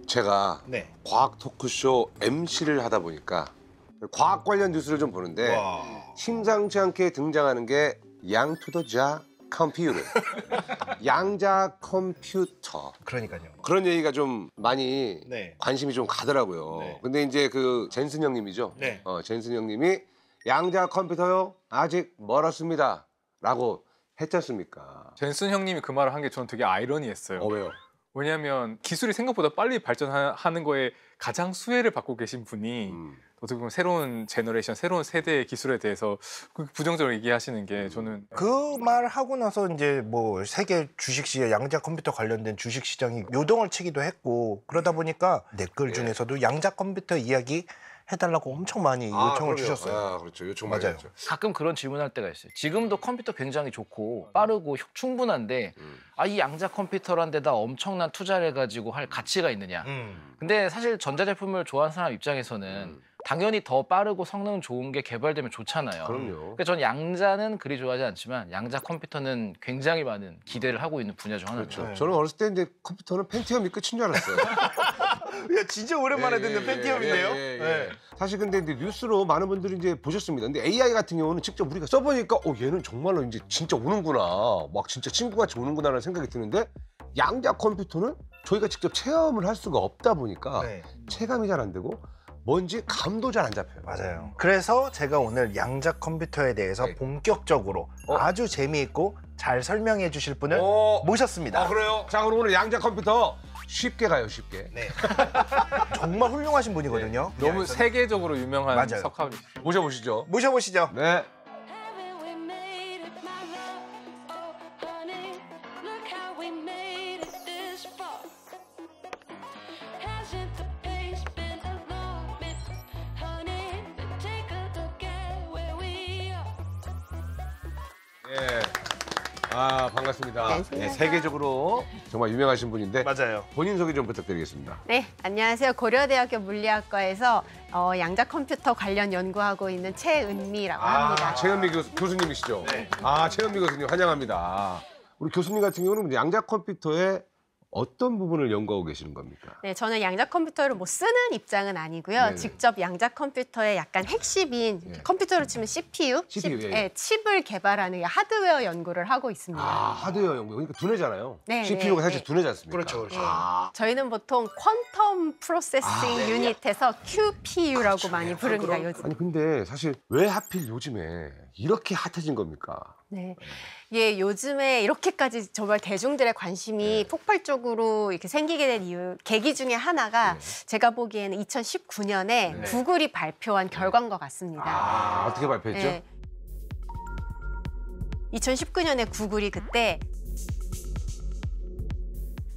제가 네. 과학 토크쇼 MC를 하다 보니까 과학 관련 뉴스를 좀 보는데 와. 심상치 않게 등장하는 게 양투더자 컴퓨터, 양자 컴퓨터. 그러니까요. 그런 얘기가 좀 많이 네. 관심이 좀 가더라고요. 네. 근데 이제 그 젠슨 형님이죠. 네. 젠슨 형님이 양자 컴퓨터요 아직 멀었습니다. 라고 했지 않습니까? 젠슨 형님이 그 말을 한 게 저는 되게 아이러니했어요. 왜요? 왜냐하면 기술이 생각보다 빨리 발전하는 거에 가장 수혜를 받고 계신 분이 어떻게 보면 새로운 제너레이션, 새로운 세대의 기술에 대해서 부정적으로 얘기하시는 게 저는 그 말 하고 나서 이제 뭐 세계 주식시장 양자 컴퓨터 관련된 주식 시장이 요동을 치기도 했고 그러다 보니까 댓글 중에서도 양자 컴퓨터 이야기 해달라고 엄청 많이 요청을 주셨어요. 아, 그렇죠. 요청 맞아요. 많이 했죠. 가끔 그런 질문할 때가 있어요. 지금도 컴퓨터 굉장히 좋고 빠르고 충분한데 이 양자 컴퓨터란 데다 엄청난 투자를 해가지고 할 가치가 있느냐. 근데 사실 전자제품을 좋아하는 사람 입장에서는 당연히 더 빠르고 성능 좋은 게 개발되면 좋잖아요. 그럼요. 그러니까 전 양자는 그리 좋아하지 않지만 양자 컴퓨터는 굉장히 많은 기대를 하고 있는 분야 중 하나입니다. 그렇죠. 저는 어렸을 때 이제 컴퓨터는 펜티엄이 끝인 줄 알았어요. 야, 진짜 오랜만에 듣는 펜티엄인데요. 네. 사실 근데 이제 뉴스로 많은 분들이 이제 보셨습니다. 근데 AI 같은 경우는 직접 우리가 써보니까 얘는 정말로 이제 진짜 오는구나. 막 진짜 친구같이 오는구나라는 생각이 드는데 양자 컴퓨터는 저희가 직접 체험을 할 수가 없다 보니까 네. 체감이 잘 안 되고 뭔지 감도 잘 안 잡혀요. 맞아요. 그래서 제가 오늘 양자 컴퓨터에 대해서 네. 본격적으로 아주 재미있고 잘 설명해 주실 분을 모셨습니다. 그래요? 자, 그럼 오늘 양자 컴퓨터 쉽게 가요, 쉽게. 네. 정말 훌륭하신 분이거든요. 너무 세계적으로 유명한 맞아요. 석학이 모셔보시죠. 모셔보시죠. 네. Haven't we made it, my love? Oh, honey, look how we made it this far. Hasn't the pace been a long bit, honey? But take a look at where we are. 예. 아, 반갑습니다. 네, 세계적으로 정말 유명하신 분인데 맞아요. 본인 소개 좀 부탁드리겠습니다. 네, 안녕하세요. 고려대학교 물리학과에서 양자 컴퓨터 관련 연구하고 있는 최은미라고 합니다. 최은미 교수님이시죠? 네. 최은미 교수님 환영합니다. 우리 교수님 같은 경우는 양자 컴퓨터의 어떤 부분을 연구하고 계시는 겁니까? 네, 저는 양자 컴퓨터를 뭐 쓰는 입장은 아니고요. 네네. 직접 양자 컴퓨터의 약간 핵심인 예. 컴퓨터로 치면 CPU, 예. 칩을 개발하는 하드웨어 연구를 하고 있습니다. 하드웨어 연구. 그러니까 두뇌잖아요. 네, CPU가 네, 사실 네. 두뇌지 않습니까? 그렇죠, 그렇죠. 저희는 보통 퀀텀 프로세싱 유닛에서 QPU라고 많이 부릅니다, 요즘. 아니 근데 사실 왜 하필 요즘에 이렇게 핫해진 겁니까? 네. 예, 요즘에 이렇게까지 정말 대중들의 관심이 폭발적으로 이렇게 생기게 된 계기 중에 하나가 제가 보기에는 2019년에 구글이 발표한 결과인 것 같습니다. 어떻게 발표했죠? 네. 2019년에 구글이 그때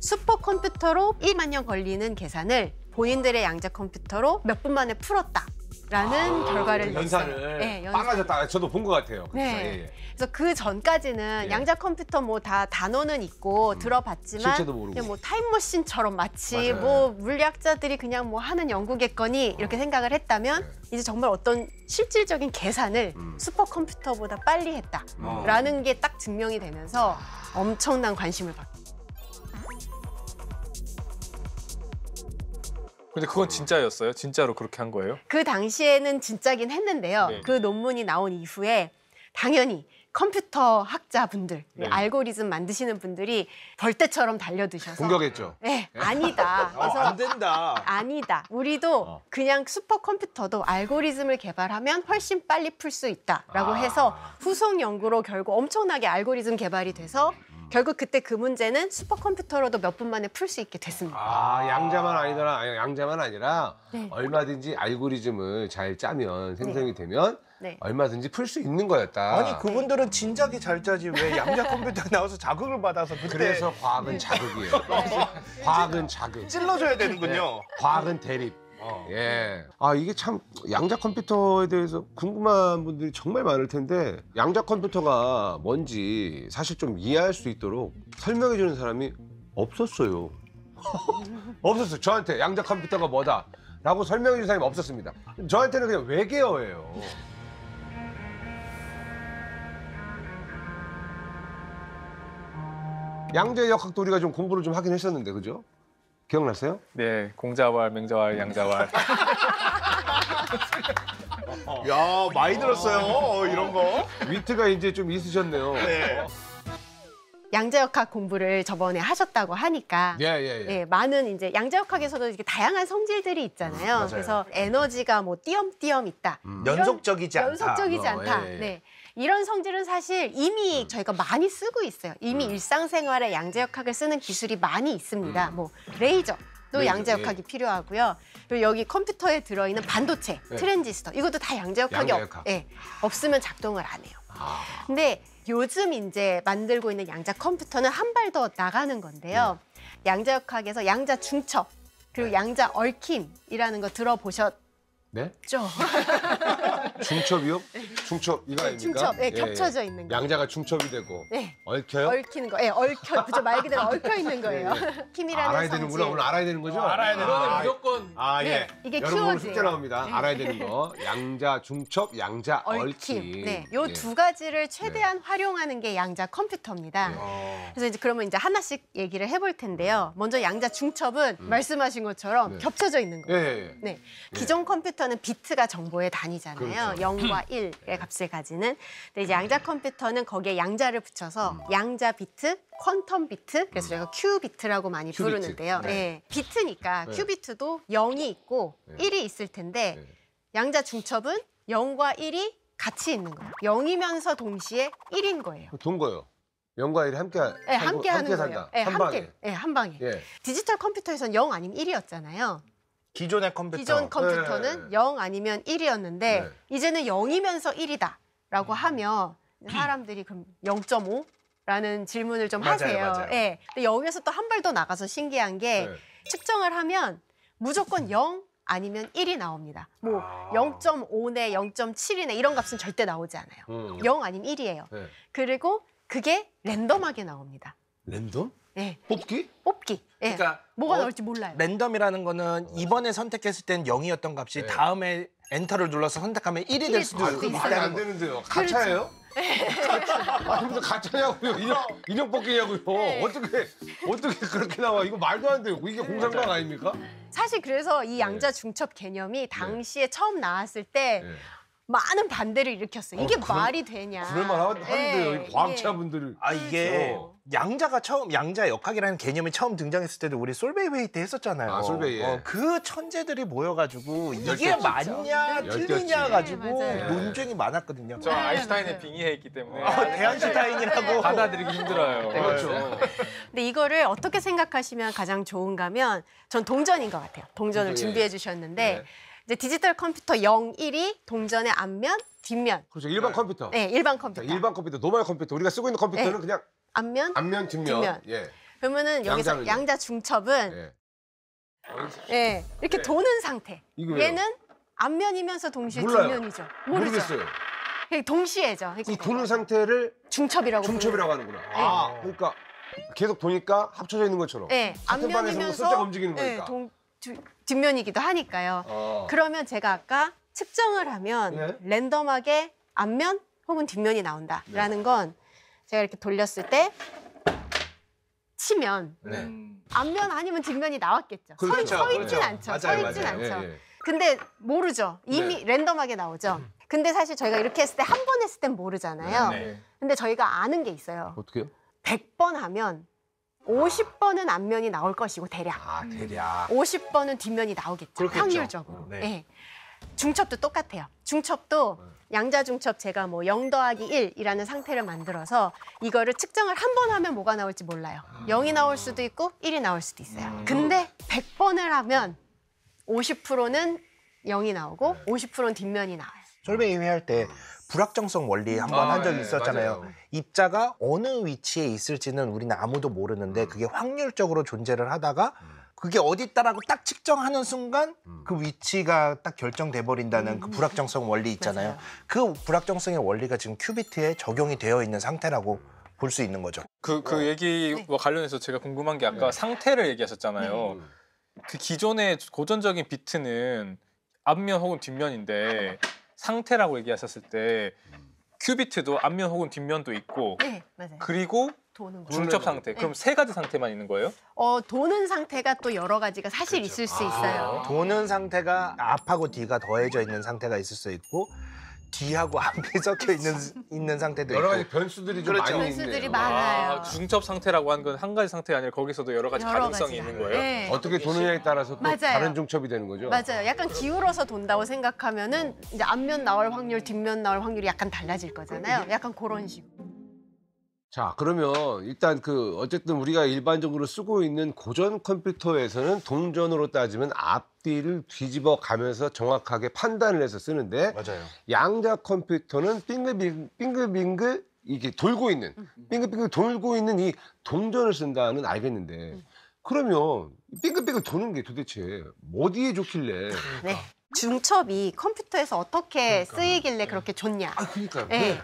슈퍼컴퓨터로 1만 년 걸리는 계산을 본인들의 양자 컴퓨터로 몇 분 만에 풀었다라는 결과를 냈어요. 연산을 네, 빨라졌다. 저도 본 것 같아요. 그렇죠? 네. 예, 예. 그래서 그 전까지는 예. 양자 컴퓨터 뭐 다 단어는 있고 들어봤지만 실체도 모르고. 그냥 뭐 타임머신처럼 마치 맞아요. 뭐 물리학자들이 그냥 뭐 하는 연구겠거니 이렇게 생각을 했다면 이제 정말 어떤 실질적인 계산을 슈퍼컴퓨터보다 빨리 했다라는 게 딱 증명이 되면서 엄청난 관심을 받고. 근데 그건 진짜였어요? 진짜로 그렇게 한 거예요? 그 당시에는 진짜긴 했는데요. 네. 그 논문이 나온 이후에 당연히 컴퓨터 학자분들, 알고리즘 만드시는 분들이 벌떼처럼 달려드셔서 공격했죠. 네, 아니다. 그래서 안 된다. 아니다. 우리도 그냥 슈퍼컴퓨터도 알고리즘을 개발하면 훨씬 빨리 풀 수 있다라고 해서 후속 연구로 결국 엄청나게 알고리즘 개발이 돼서 결국 그때 그 문제는 슈퍼컴퓨터로도 몇 분 만에 풀 수 있게 됐습니다. 양자만 아니라 네. 얼마든지 알고리즘을 잘 짜면 생성이 되면 네. 얼마든지 풀 수 있는 거였다. 아니 그분들은 진작에 잘 짜지 왜 양자 컴퓨터 나와서 자극을 받아서 그때 그래서 과학은 자극이에요. 과학은 자극. 찔러줘야 되는군요. 과학은 대립. 예. 이게 참 양자 컴퓨터에 대해서 궁금한 분들이 정말 많을 텐데 양자 컴퓨터가 뭔지 사실 좀 이해할 수 있도록 설명해 주는 사람이 없었어요. 없었어요. 저한테 양자 컴퓨터가 뭐다라고 설명해 주는 사람이 없었습니다. 저한테는 그냥 외계어예요. 양자 역학도 우리가 좀 공부를 좀 하긴 했었는데 그죠? 기억나세요? 네, 공자왈, 맹자왈, 양자왈. 야 많이 들었어요. 이런 거. 위트가 이제 좀 있으셨네요. 네. 양자역학 공부를 저번에 하셨다고 하니까 예. 예, 많은 이제 양자역학에서도 이렇게 다양한 성질들이 있잖아요. 맞아요. 그래서 에너지가 뭐 띄엄띄엄 있다. 연속적이지 않다. 연속적이지 않다. 예. 네. 이런 성질은 사실 이미 저희가 많이 쓰고 있어요. 이미 일상생활에 양자역학을 쓰는 기술이 많이 있습니다. 뭐 레이저도 레이저, 양자역학이 필요하고요. 그리고 여기 컴퓨터에 들어있는 반도체, 네. 트랜지스터 이것도 다 양자역학이 양자역학. 없으면 작동을 안 해요. 아, 근데 요즘 이제 만들고 있는 양자 컴퓨터는 한 발 더 나가는 건데요. 양자역학에서 양자 중첩 그리고 양자 얽힘이라는 거 들어보셨죠? 네? 중첩이요? 중첩 이거 아닙니까? 중첩, 네, 예, 겹쳐져 있는 거. 양자가 중첩이 되고 네. 얽혀요? 얽히는 거, 얽혀, 그죠 말 그대로 얽혀 있는 거예요. 힘이라는 알아야 성질. 되는구나. 오늘 알아야 되는 거죠? 알아야 되는 이거는 거. 무조건 아 네, 예. 이게 여러분 오늘 숙제 키워드예요. 나옵니다. 알아야 되는 거. 양자 중첩, 양자 얽힘. 얽힘. 네, 요 예. 두 가지를 최대한 활용하는 게 양자 컴퓨터입니다. 그래서 이제 그러면 이제 하나씩 얘기를 해볼 텐데요. 먼저 양자 중첩은 말씀하신 것처럼 네. 겹쳐져 있는 거예요. 예. 네. 기존 컴퓨터는 비트가 정보의 단위잖아요. 그렇죠. 0과 1의 값을 가지는. 근데 이제 양자 컴퓨터는 거기에 양자를 붙여서 양자 비트, 퀀텀 비트, 그래서 저희가 큐 비트라고 많이 큐비트. 부르는데요. 네. 네. 비트니까 네. 큐 비트도 0이 있고 네. 1이 있을 텐데 네. 양자 중첩은 0과 1이 같이 있는 거예요. 0이면서 동시에 1인 거예요. 돈 거요. 0과 1이 함께 네, 함께 하는 산다. 거예요. 네, 한 함께. 방에. 네, 한 방에. 예. 디지털 컴퓨터에서는 0 아니면 1이었잖아요. 기존의 컴퓨터. 기존 컴퓨터는 네. 0 아니면 1이었는데 네. 이제는 0이면서 1이다라고 하면 사람들이 그럼 0.5라는 질문을 좀 맞아요, 하세요. 맞아요. 예. 근데 여기서 또 한 발 더 나가서 신기한 게 네. 측정을 하면 무조건 0 아니면 1이 나옵니다. 뭐 0.5네, 0.7이네 이런 값은 절대 나오지 않아요. 0 아니면 1이에요. 네. 그리고 그게 랜덤하게 나옵니다. 랜덤? 예. 뽑기? 뽑기. 예. 그러니까 뭐가 나올지 몰라요. 랜덤이라는 거는 이번에 선택했을 땐 0이었던 값이 네. 다음에 엔터를 눌러서 선택하면 1이 될 수도 될 수도 말이 안 있다는 거. 되는데요. 가짜예요? 아니 무슨 가짜냐고요? 인형 뽑기냐고요? 네. 어떻게 그렇게 나와? 이거 말도 안 돼요. 이게 공상과학 아닙니까? 사실 그래서 이 양자 중첩 개념이 당시에 처음 나왔을 때 네. 많은 반대를 일으켰어요. 이게 말이 되냐. 그럴만 하는데요. 네, 이 과학자분들이. 아 이게 그렇죠. 양자 역학이라는 개념이 처음 등장했을 때도 우리 솔베이 회의 때 했었잖아요. 아, 솔베이, 예. 그 천재들이 모여가지고 이게 열렸죠. 맞냐 열렸지. 틀리냐 가지고 네, 맞아요. 논쟁이 많았거든요. 저 아인슈타인에 맞아요. 빙의했기 때문에 대한슈타인이라고. 받아들이기 힘들어요. 그렇죠. 근데 이거를 어떻게 생각하시면 가장 좋은가면 전 동전인 것 같아요. 동전을 동전이에요. 준비해 주셨는데 네. 이제 디지털 컴퓨터 0, 1이 동전의 앞면, 뒷면. 그렇죠. 일반 컴퓨터. 네, 일반 자, 컴퓨터. 일반 컴퓨터, 노멀 컴퓨터. 우리가 쓰고 있는 컴퓨터는 네. 그냥 앞면, 앞면, 뒷면. 뒷면. 예. 그러면은 여기서 양자는요? 양자 중첩은 예. 예, 이렇게 도는 상태. 이거 왜요? 얘는 앞면이면서 동시에 몰라요. 뒷면이죠. 모르죠. 모르겠어요. 그게 동시에죠. 이 도는 상태를 중첩이라고 중첩이라고 하는구나. 아, 그러니까 계속 도니까 합쳐져 있는 것처럼. 네, 같은 방에서 앞면이면서 슬쩍 움직이는 네, 거니까. 뒷면이기도 하니까요. 그러면 제가 아까 측정을 하면 네. 랜덤하게 앞면 혹은 뒷면이 나온다라는 건 제가 이렇게 돌렸을 때 치면 네. 앞면 아니면 뒷면이 나왔겠죠. 그렇죠. 서 있진 그렇죠. 않죠. 맞아요, 서 있진 맞아요. 않죠. 예, 예. 근데 모르죠. 이미 랜덤하게 나오죠. 근데 사실 저희가 이렇게 했을 때 한 번 했을 땐 모르잖아요. 네. 근데 저희가 아는 게 있어요. 어떻게요? 100번 하면 50번은 앞면이 나올 것이고 대략. 아, 대략. 50번은 뒷면이 나오겠죠. 그렇겠죠. 확률적으로. 네. 네. 중첩도 똑같아요. 중첩도 양자 중첩 제가 뭐 0 더하기 1이라는 상태를 만들어서 이거를 측정을 한 번 하면 뭐가 나올지 몰라요. 0이 나올 수도 있고 1이 나올 수도 있어요. 근데 100번을 하면 50%는 0이 나오고 50%는 뒷면이 나와요. 솔베이 회의할 때 불확정성 원리 한 번 한 적이 네, 있었잖아요. 맞아요. 입자가 어느 위치에 있을지는 우리는 아무도 모르는데 그게 확률적으로 존재를 하다가 그게 어디 있다라고 딱 측정하는 순간 그 위치가 딱 결정돼 버린다는 그 불확정성 원리 있잖아요. 맞아요. 그 불확정성의 원리가 지금 큐비트에 적용이 되어 있는 상태라고 볼 수 있는 거죠. 그 얘기와 관련해서 제가 궁금한 게 아까 상태를 얘기하셨잖아요. 그 기존의 고전적인 비트는 앞면 혹은 뒷면인데 상태라고 얘기하셨을 때 큐비트도 앞면 혹은 뒷면도 있고 네, 맞아요. 그리고 도는 거예요. 중첩 상태. 그럼 세 가지 상태만 있는 거예요? 도는 상태가 또 여러 가지가 사실 있을 수 있어요. 도는 상태가 앞하고 뒤가 더해져 있는 상태가 있을 수 있고 뒤하고 앞이 섞여 있는 상태도 여러 있고. 가지 변수들이 좀 그렇죠. 많이 변수들이 있네요. 많아요. 중첩 상태라고 하는 건 한 가지 상태가 아니라 거기서도 여러 가지 여러 가능성이 가지가. 있는 거예요? 네. 어떻게 도느냐에 따라서 또 맞아요. 다른 중첩이 되는 거죠. 맞아요. 약간 기울어서 돈다고 생각하면은 이제 앞면 나올 확률, 뒷면 나올 확률이 약간 달라질 거잖아요. 약간 그런 식으로. 자, 그러면 일단 어쨌든 우리가 일반적으로 쓰고 있는 고전 컴퓨터에서는 동전으로 따지면 앞뒤를 뒤집어 가면서 정확하게 판단을 해서 쓰는데 맞아요. 양자 컴퓨터는 빙글빙글 이게 돌고 있는 빙글빙글 돌고 있는 이 동전을 쓴다는 알겠는데 그러면 빙글빙글 도는 게 도대체 어디에 좋길래? 네. 중첩이 컴퓨터에서 어떻게 쓰이길래 그렇게 좋냐. 그러니까요. 네.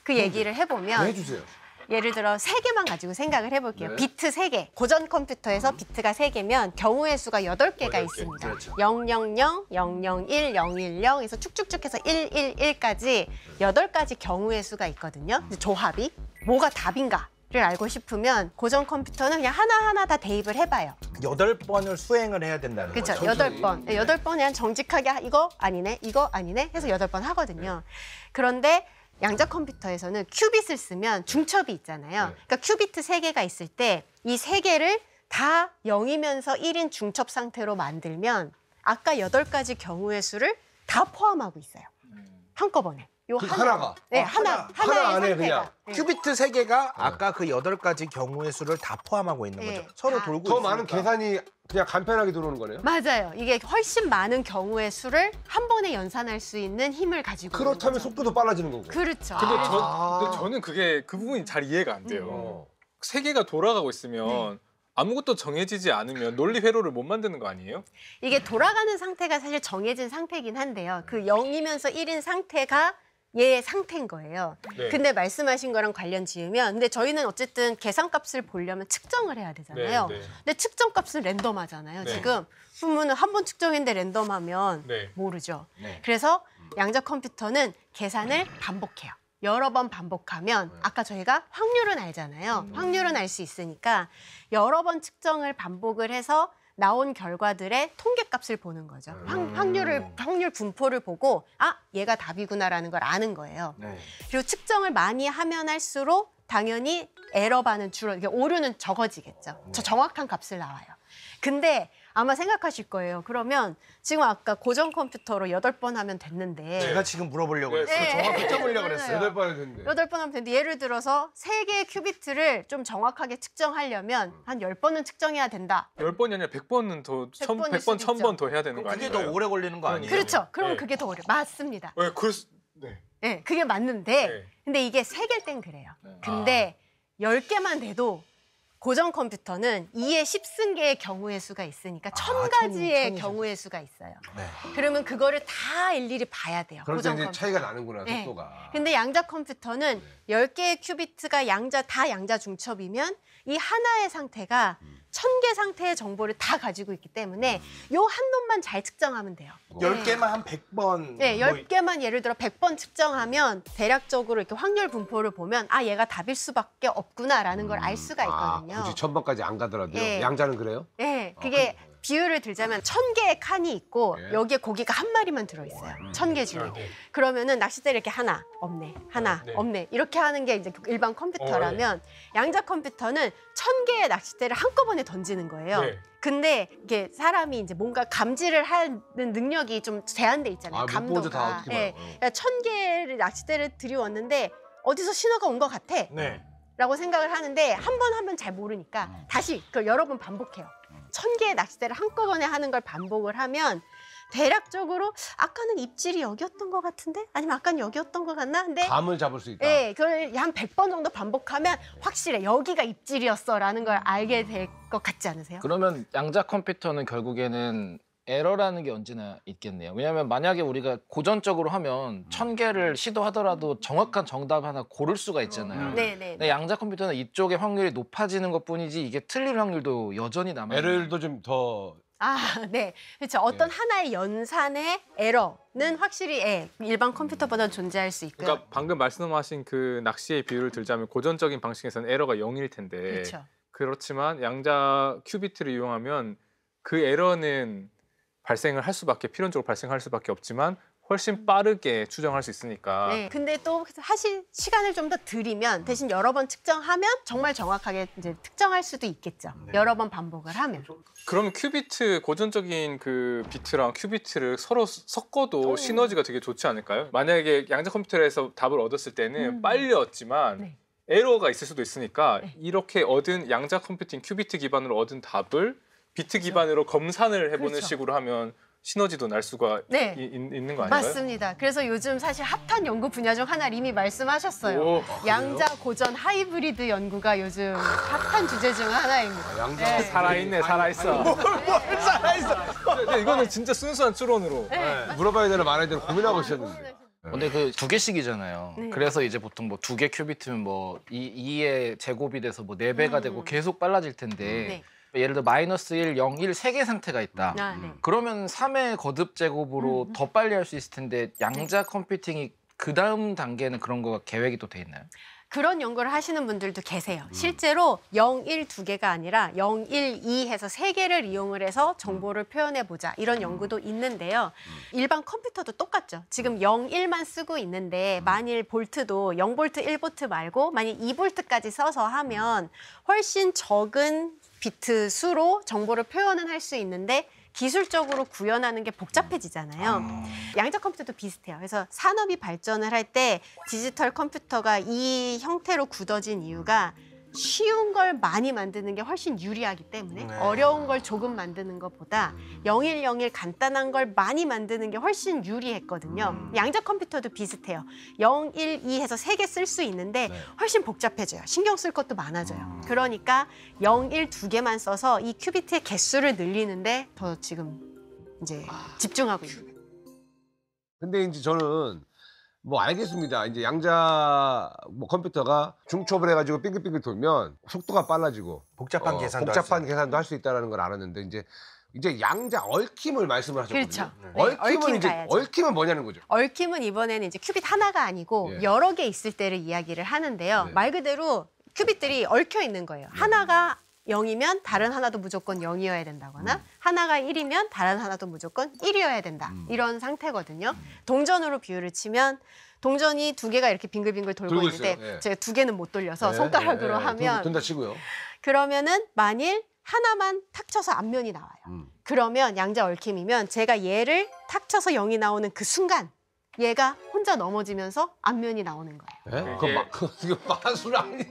그 얘기를 해보면 해주세요. 예를 들어 3개만 가지고 생각을 해볼게요. 네. 비트 3개. 고전 컴퓨터에서 비트가 3개면 경우의 수가 8개가 있습니다. 그렇죠. 000, 001, 010에서 쭉쭉쭉 해서 111까지 8가지 경우의 수가 있거든요. 이제 조합이. 뭐가 답인가를 알고 싶으면 고전 컴퓨터는 그냥 하나하나 다 대입을 해봐요. 8번을 수행을 해야 된다는 그렇죠. 거죠. 8번. 8번에 그냥 정직하게 이거 아니네, 이거 아니네 해서 8번 하거든요. 그런데 양자 컴퓨터에서는 큐빗을 쓰면 중첩이 있잖아요. 그러니까 큐비트 3개가 있을 때 이 3개를 다 0이면서 1인 중첩 상태로 만들면 아까 8가지 경우의 수를 다 포함하고 있어요. 한꺼번에. 요 하나가? 네, 하나 하나의 안에 상태가. 그냥. 네. 큐비트 3개가 아까 그 8가지 경우의 수를 다 포함하고 있는 네. 거죠. 서로 다. 돌고 더 있으니까. 많은 계산이 그냥 간편하게 들어오는 거네요. 맞아요. 이게 훨씬 많은 경우의 수를 한 번에 연산할 수 있는 힘을 가지고 있는 그렇다면 거죠. 속도도 빨라지는 거고. 그렇죠. 근데 저는 그 부분이 잘 이해가 안 돼요. 어. 세계가 돌아가고 있으면 아무것도 정해지지 않으면 논리 회로를 못 만드는 거 아니에요? 이게 돌아가는 상태가 사실 정해진 상태이긴 한데요. 그 0이면서 1인 상태가 얘의 상태인 거예요. 네. 근데 말씀하신 거랑 관련 지으면 근데 저희는 어쨌든 계산값을 보려면 측정을 해야 되잖아요. 네, 네. 근데 측정값은 랜덤하잖아요. 네. 지금 그러면 한 번 측정했는데 랜덤하면 네. 모르죠. 네. 그래서 양자 컴퓨터는 계산을 반복해요. 여러 번 반복하면 아까 저희가 확률은 알잖아요. 확률은 알 수 있으니까 여러 번 측정을 반복을 해서 나온 결과들의 통계값을 보는 거죠. 확률 분포를 보고 아 얘가 답이구나라는 걸 아는 거예요. 네. 그리고 측정을 많이 하면 할수록 당연히 에러 반은 이게 오류는 적어지겠죠. 저 정확한 값을 나와요. 근데 아마 생각하실 거예요. 그러면 지금 아까 고전 컴퓨터로 8번 하면 됐는데 제가 지금 물어보려고 했어요. 네. 정확히 쳐보려고 그랬어요. 8번이 됐는데. 8번 하면 되는데 예를 들어서 3개의 큐비트를 좀 정확하게 측정하려면 한 10번은 측정해야 된다. 10번이 아니라 100번은 더 100번일 100번, 수도 1000번 더 해야 되는 거 그게 아니에요? 더 오래 걸리는 거 아니에요? 그렇죠. 그러면 네. 그게 더 어려워. 맞습니다. 네, 네. 네, 그게 맞는데 네. 근데 이게 3개일 땐 그래요. 근데 10개만 돼도 고전 컴퓨터는 2의 10승계의 경우의 수가 있으니까 1000가지의 천이죠. 경우의 수가 있어요. 네. 그러면 그거를 다 일일이 봐야 돼요. 그럴 때 고전 이제 컴퓨터. 차이가 나는구나, 네. 속도가. 근데 양자 컴퓨터는 10개의 큐비트가 다 양자 중첩이면 이 하나의 상태가 1000개 상태의 정보를 다 가지고 있기 때문에 요 한 놈만 잘 측정하면 돼요. 10개만 한 100번. 네, 10개만 예를 들어 100번 측정하면 대략적으로 이렇게 확률 분포를 보면 아, 얘가 답일 수밖에 없구나라는 걸 알 수가 있거든요. 굳이 1000번까지 안 가더라도요. 예. 양자는 그래요? 네, 그게 비율을 들자면 1000개의 칸이 있고 예. 여기에 고기가 한 마리만 들어있어요. 1000개 중에. 그러면은 낚싯대를 이렇게 하나, 없네, 하나, 네. 없네 이렇게 하는 게 이제 일반 컴퓨터라면 양자 컴퓨터는 1000개의 낚싯대를 한꺼번에 던지는 거예요. 네. 근데 이게 사람이 이제 뭔가 감지를 하는 능력이 좀 제한돼 있잖아요. 아, 못 보죠, 다 감도가. 어떻게 예. 봐요. 그러니까 1000개를 낚싯대를 들이웠는데 어디서 신호가 온 것 같아. 네. 라고 생각을 하는데 한 번 하면 잘 모르니까 다시 그걸 여러 번 반복해요. 1000개의 낚싯대를 한꺼번에 하는 걸 반복을 하면 대략적으로 아까는 입질이 여기였던 것 같은데? 아니면 아까는 여기였던 것 같나? 근데 감을 잡을 수 있다. 예, 그걸 한 100번 정도 반복하면 확실해. 여기가 입질이었어라는 걸 알게 될 것 같지 않으세요? 그러면 양자 컴퓨터는 결국에는 에러라는 게 언제나 있겠네요. 왜냐하면 만약에 우리가 고전적으로 하면 1000개를 시도하더라도 정확한 정답 하나 고를 수가 있잖아요. 네, 네. 근데 양자 컴퓨터는 이쪽의 확률이 높아지는 것뿐이지 이게 틀릴 확률도 여전히 남아요. 에러율도 좀 더 네. 그렇죠. 어떤 하나의 연산의 에러는 확실히 일반 컴퓨터보다 존재할 수 있고요. 그러니까 방금 말씀하신 그 낚시의 비유를 들자면 고전적인 방식에서는 에러가 0일 텐데 그렇죠. 그렇지만 양자 큐비트를 이용하면 그 에러는 발생을 할 수밖에 필연적으로 발생할 수밖에 없지만 훨씬 빠르게 추정할 수 있으니까. 네. 근데 또 사실 시간을 좀 더 들이면 대신 여러 번 측정하면 정말 정확하게 이제 특정할 수도 있겠죠. 여러 번 반복을 하면. 그러면 큐비트 고전적인 그 비트랑 큐비트를 서로 섞어도 시너지가 되게 좋지 않을까요? 만약에 양자 컴퓨터에서 답을 얻었을 때는 빨리 얻지만 네. 에러가 있을 수도 있으니까 네. 이렇게 얻은 양자 컴퓨팅 큐비트 기반으로 얻은 답을 비트 기반으로 검산을 해보는 그렇죠. 식으로 하면 시너지도 날 수가 네. 있는 거 아닌가요? 맞습니다. 그래서 요즘 사실 핫한 연구 분야 중 하나 이미 말씀하셨어요. 오, 양자 고전 하이브리드 연구가 요즘 핫한 주제 중 하나입니다. 양자 네. 살아있네, 살아있어. 근데 이거는 진짜 순수한 추론으로. 물어봐야 되나 말아야 되나 고민하고 있었는데. 근데 그 두 개씩이잖아요. 네. 그래서 이제 보통 뭐 2개 큐비트면 뭐 2의 제곱이 돼서 뭐 4배가 되고 계속 빨라질 텐데 예를 들어 마이너스 1, 0, 1 세 개 상태가 있다. 네. 그러면 3의 거듭 제곱으로 더 빨리 할 수 있을 텐데 양자 컴퓨팅이 그 다음 단계는 그런 거가 계획이 또 돼 있나요? 그런 연구를 하시는 분들도 계세요. 실제로 0, 1 두 개가 아니라 0, 1, 2 해서 세 개를 이용을 해서 정보를 표현해보자. 이런 연구도 있는데요. 일반 컴퓨터도 똑같죠. 지금 0, 1만 쓰고 있는데 만일 볼트도 0볼트, 1볼트 말고 만일 2볼트까지 써서 하면 훨씬 적은 비트 수로 정보를 표현은 할 수 있는데 기술적으로 구현하는 게 복잡해지잖아요. 양자 컴퓨터도 비슷해요. 그래서 산업이 발전을 할 때 디지털 컴퓨터가 이 형태로 굳어진 이유가 쉬운 걸 많이 만드는 게 훨씬 유리하기 때문에 어려운 걸 조금 만드는 것보다 0101 간단한 걸 많이 만드는 게 훨씬 유리했거든요. 양자 컴퓨터도 비슷해요. 0, 1, 2 해서 3개 쓸 수 있는데 훨씬 복잡해져요. 신경 쓸 것도 많아져요. 그러니까 0, 1 두 개만 써서 이 큐비트의 개수를 늘리는데 더 지금 이제 집중하고 있는 거예요. 근데 이제 저는 뭐 알겠습니다. 이제 양자 뭐 컴퓨터가 중첩을 해가지고 빙글빙글 돌면 속도가 빨라지고 복잡한 계산도 복잡한 계산도 할 수 있다는 걸 알았는데 이제 양자 얽힘을 말씀을 하셨거든요. 그렇죠. 네, 얽힘은 얽힘 이제 가야죠. 얽힘은 뭐냐는 거죠. 얽힘은 이번에는 이제 큐빗 하나가 아니고 예. 여러 개 있을 때를 이야기를 하는데요. 네. 말 그대로 큐빗들이 얽혀 있는 거예요. 하나가 0이면 다른 하나도 무조건 0이어야 된다거나 하나가 1이면 다른 하나도 무조건 1이어야 된다. 이런 상태거든요. 동전으로 비유를 치면 동전이 두 개가 이렇게 빙글빙글 돌고 돌고 있는데 있어요. 예. 제가 두 개는 못 돌려서 네, 손가락으로 네, 네. 하면 돈다 치고요. 그러면은 만일 하나만 탁 쳐서 앞면이 나와요. 그러면 양자 얽힘이면 제가 얘를 탁 쳐서 0이 나오는 그 순간 얘가 혼자 넘어지면서 앞면이 나오는 거예요. 네? 그거 마술 아니야.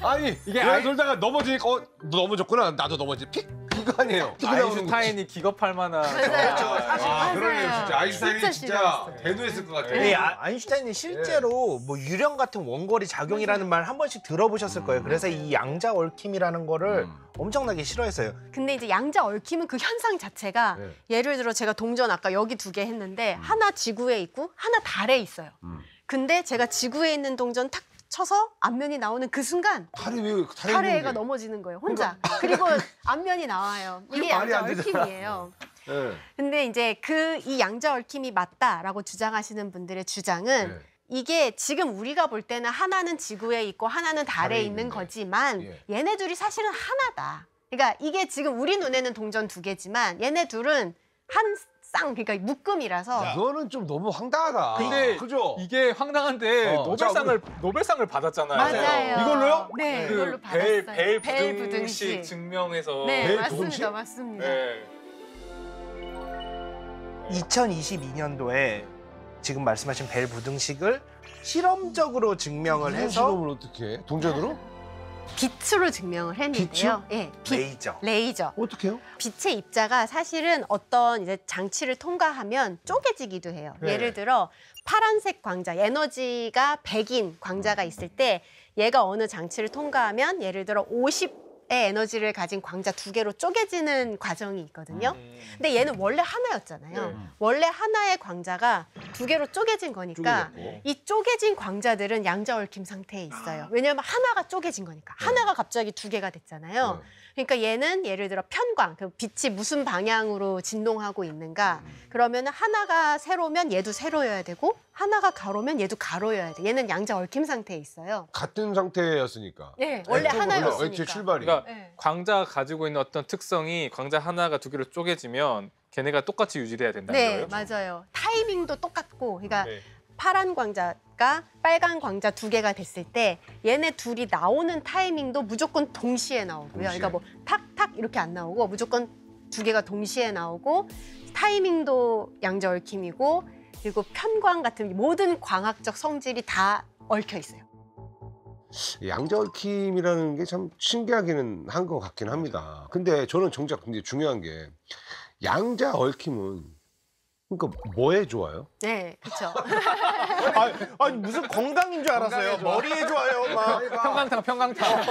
아니 이게 얘가 돌다가 넘어지니까 너 넘어졌구나. 나도 넘어지. 픽 이거 아니에요. 아인슈타인이 기겁할 만한. 아, 그러네요. 진짜 아인슈타인이 진짜 진짜 싫어했어요. 대노했을 것 같아요. 네, 아인슈타인이 실제로 뭐 유령 같은 원거리 작용이라는 말 한 번씩 들어보셨을 거예요. 그래서 이 양자 얽힘이라는 거를 엄청나게 싫어했어요. 근데 이제 양자 얽힘은 그 현상 자체가 네. 예를 들어 제가 동전 아까 여기 두 개 했는데 하나 지구에 있고 하나 달에 있어요. 근데 제가 지구에 있는 동전 탁 쳐서 앞면이 나오는 그 순간 달이 왜 달에 애가 넘어지는 거예요. 혼자. 그리고 앞면이 나와요. 이게 말이 양자 안 되잖아. 얽힘이에요. 네. 근데 이제 이 양자 얽힘이 맞다라고 주장하시는 분들의 주장은 네. 이게 지금 우리가 볼 때는 하나는 지구에 있고 하나는 달에 달에 있는 있는데. 거지만 예. 얘네 둘이 사실은 하나다. 그러니까 이게 지금 우리 눈에는 동전 두 개지만 얘네 둘은 한 쌍, 그러니까 묶음이라서 이거는 좀 너무 황당하다. 근데 그죠? 이게 황당한데 자, 노벨상을 받았잖아요. 맞아요. 이걸로요? 네, 그 이걸로 벨 받았어요. 부등식 증명해서. 네, 벨 맞습니다. 부등식? 맞습니다. 네. 2022년도에 지금 말씀하신 벨 부등식을 실험적으로 증명을 해서 실험을 어떻게 해? 동전으로? 빛으로 증명을 했는데요. 예, 빛. 레이저. 어떻게 해요? 빛의 입자가 사실은 어떤 이제 장치를 통과하면 쪼개지기도 해요. 네. 예를 들어 파란색 광자, 에너지가 100인 광자가 있을 때 얘가 어느 장치를 통과하면 예를 들어 50의 에너지를 가진 광자 두 개로 쪼개지는 과정이 있거든요. 근데 얘는 원래 하나였잖아요. 네. 원래 하나의 광자가 두 개로 쪼개진 거니까 쪼개졌고. 이 쪼개진 광자들은 양자 얽힘 상태에 있어요. 왜냐하면 하나가 쪼개진 거니까. 하나가 갑자기 두 개가 됐잖아요. 그러니까 얘는 예를 들어 편광, 그 빛이 무슨 방향으로 진동하고 있는가. 그러면 하나가 세로면 얘도 세로여야 되고 하나가 가로면 얘도 가로여야 돼. 얘는 양자 얽힘 상태에 있어요. 같은 상태였으니까. 네, 원래 하나였으니까. 애초에 출발이. 그러니까 네. 광자가 가지고 있는 어떤 특성이 광자 하나가 두 개로 쪼개지면 걔네가 똑같이 유지돼야 된다는 네, 거예요? 맞아요. 타이밍도 똑같고, 그러니까 네. 파란 광자가 빨간 광자 두 개가 됐을 때 얘네 둘이 나오는 타이밍도 무조건 동시에 나오고요. 동시에. 그러니까 뭐 탁탁 이렇게 안 나오고 무조건 두 개가 동시에 나오고 타이밍도 양자 얽힘이고 그리고 편광 같은 모든 광학적 성질이 다 얽혀 있어요. 양자 얽힘이라는 게 참 신기하기는 한 것 같긴 합니다. 근데 저는 정작 근데 중요한 게 양자 얽힘은 그러니까 뭐에 좋아요? 네, 그렇죠. 아니 무슨 건강인 줄 알았어요. 머리에 좋아요. 막. 평강탕.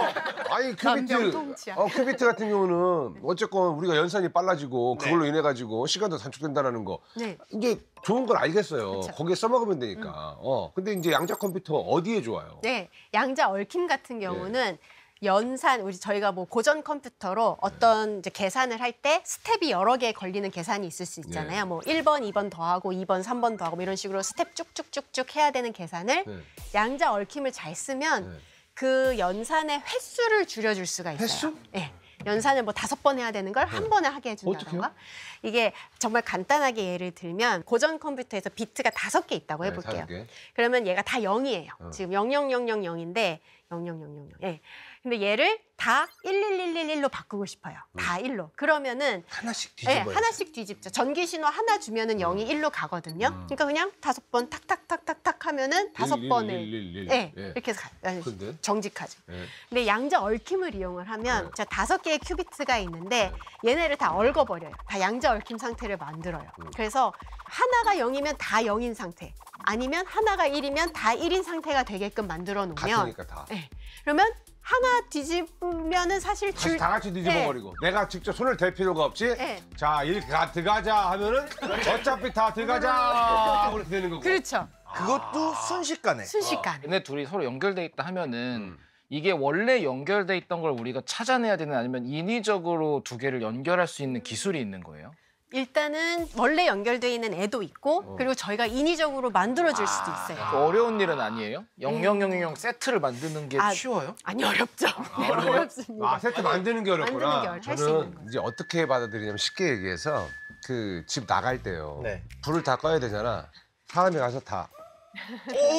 아니 남병통치약. 큐비트 같은 경우는 어쨌건 우리가 연산이 빨라지고 그걸로 인해 가지고 시간도 단축된다라는 거 네. 이게 좋은 걸 알겠어요. 그쵸. 거기에 써먹으면 되니까. 근데 이제 양자 컴퓨터 어디에 좋아요? 네, 양자 얽힘 같은 경우는 연산 저희가 뭐 고전 컴퓨터로 어떤 이제 계산을 할 때 스텝이 여러 개 걸리는 계산이 있을 수 있잖아요. 뭐 1번, 2번 더하고 2번, 3번 더하고 뭐 이런 식으로 스텝 쭉쭉쭉쭉 해야 되는 계산을 네. 양자 얽힘을 잘 쓰면 네. 그 연산의 횟수를 줄여줄 수가 있어요. 횟수? 네. 연산을 뭐 5번 해야 되는 걸 한 번에 하게 해준다던가. 이게 정말 간단하게 예를 들면 고전 컴퓨터에서 비트가 5개 있다고 해볼게요. 5개. 그러면 얘가 다 0이에요. 지금 00000인데 0000. 예. 근데 얘를 다 11111로 바꾸고 싶어요. 다 1로. 그러면은 하나씩 예, 뒤집어요. 하나씩 뒤집죠. 전기 신호 하나 주면은 0이 1로 가거든요. 그러니까 그냥 5번 탁탁탁탁탁 하면은 5번을 11111. 예, 예. 이렇게 해서 근데? 정직하죠. 예. 근데 양자 얽힘을 이용을 하면 자 5개의 큐비트가 있는데 얘네를 다 얽어버려요. 다 양자 얽힘 상태를 만들어요. 그래서 하나가 0이면 다 0인 상태. 아니면 하나가 1이면 다 1인 상태가 되게끔 만들어 놓으면 같으니까 다. 예. 그러면 하나 뒤집으면은 사실 다시 다 같이 뒤집어버리고 내가 직접 손을 댈 필요가 없이 네. 자 이렇게 들어가자 하면은 어차피 다 들어가자 그렇게 되는 거고. 그렇죠. 그것도 순식간에. 순식간에. 얘네 둘이 서로 연결돼 있다 하면은 이게 원래 연결돼 있던 걸 우리가 찾아내야 되는 아니면 인위적으로 두 개를 연결할 수 있는 기술이 있는 거예요? 일단은 원래 연결돼 있는 애도 있고 그리고 저희가 인위적으로 만들어줄 수도 있어요. 어려운 일은 아니에요? 0000 세트를 만드는 게 아, 쉬워요? 아니 어렵죠. 네, 어렵습니다. 아 세트 만드는 게 어렵구나. 만드는 게 할수 있는 저는 거죠. 이제 어떻게 받아들이냐면 쉽게 얘기해서 그 집 나갈 때요. 네. 불을 다 꺼야 되잖아. 사람이 가서 다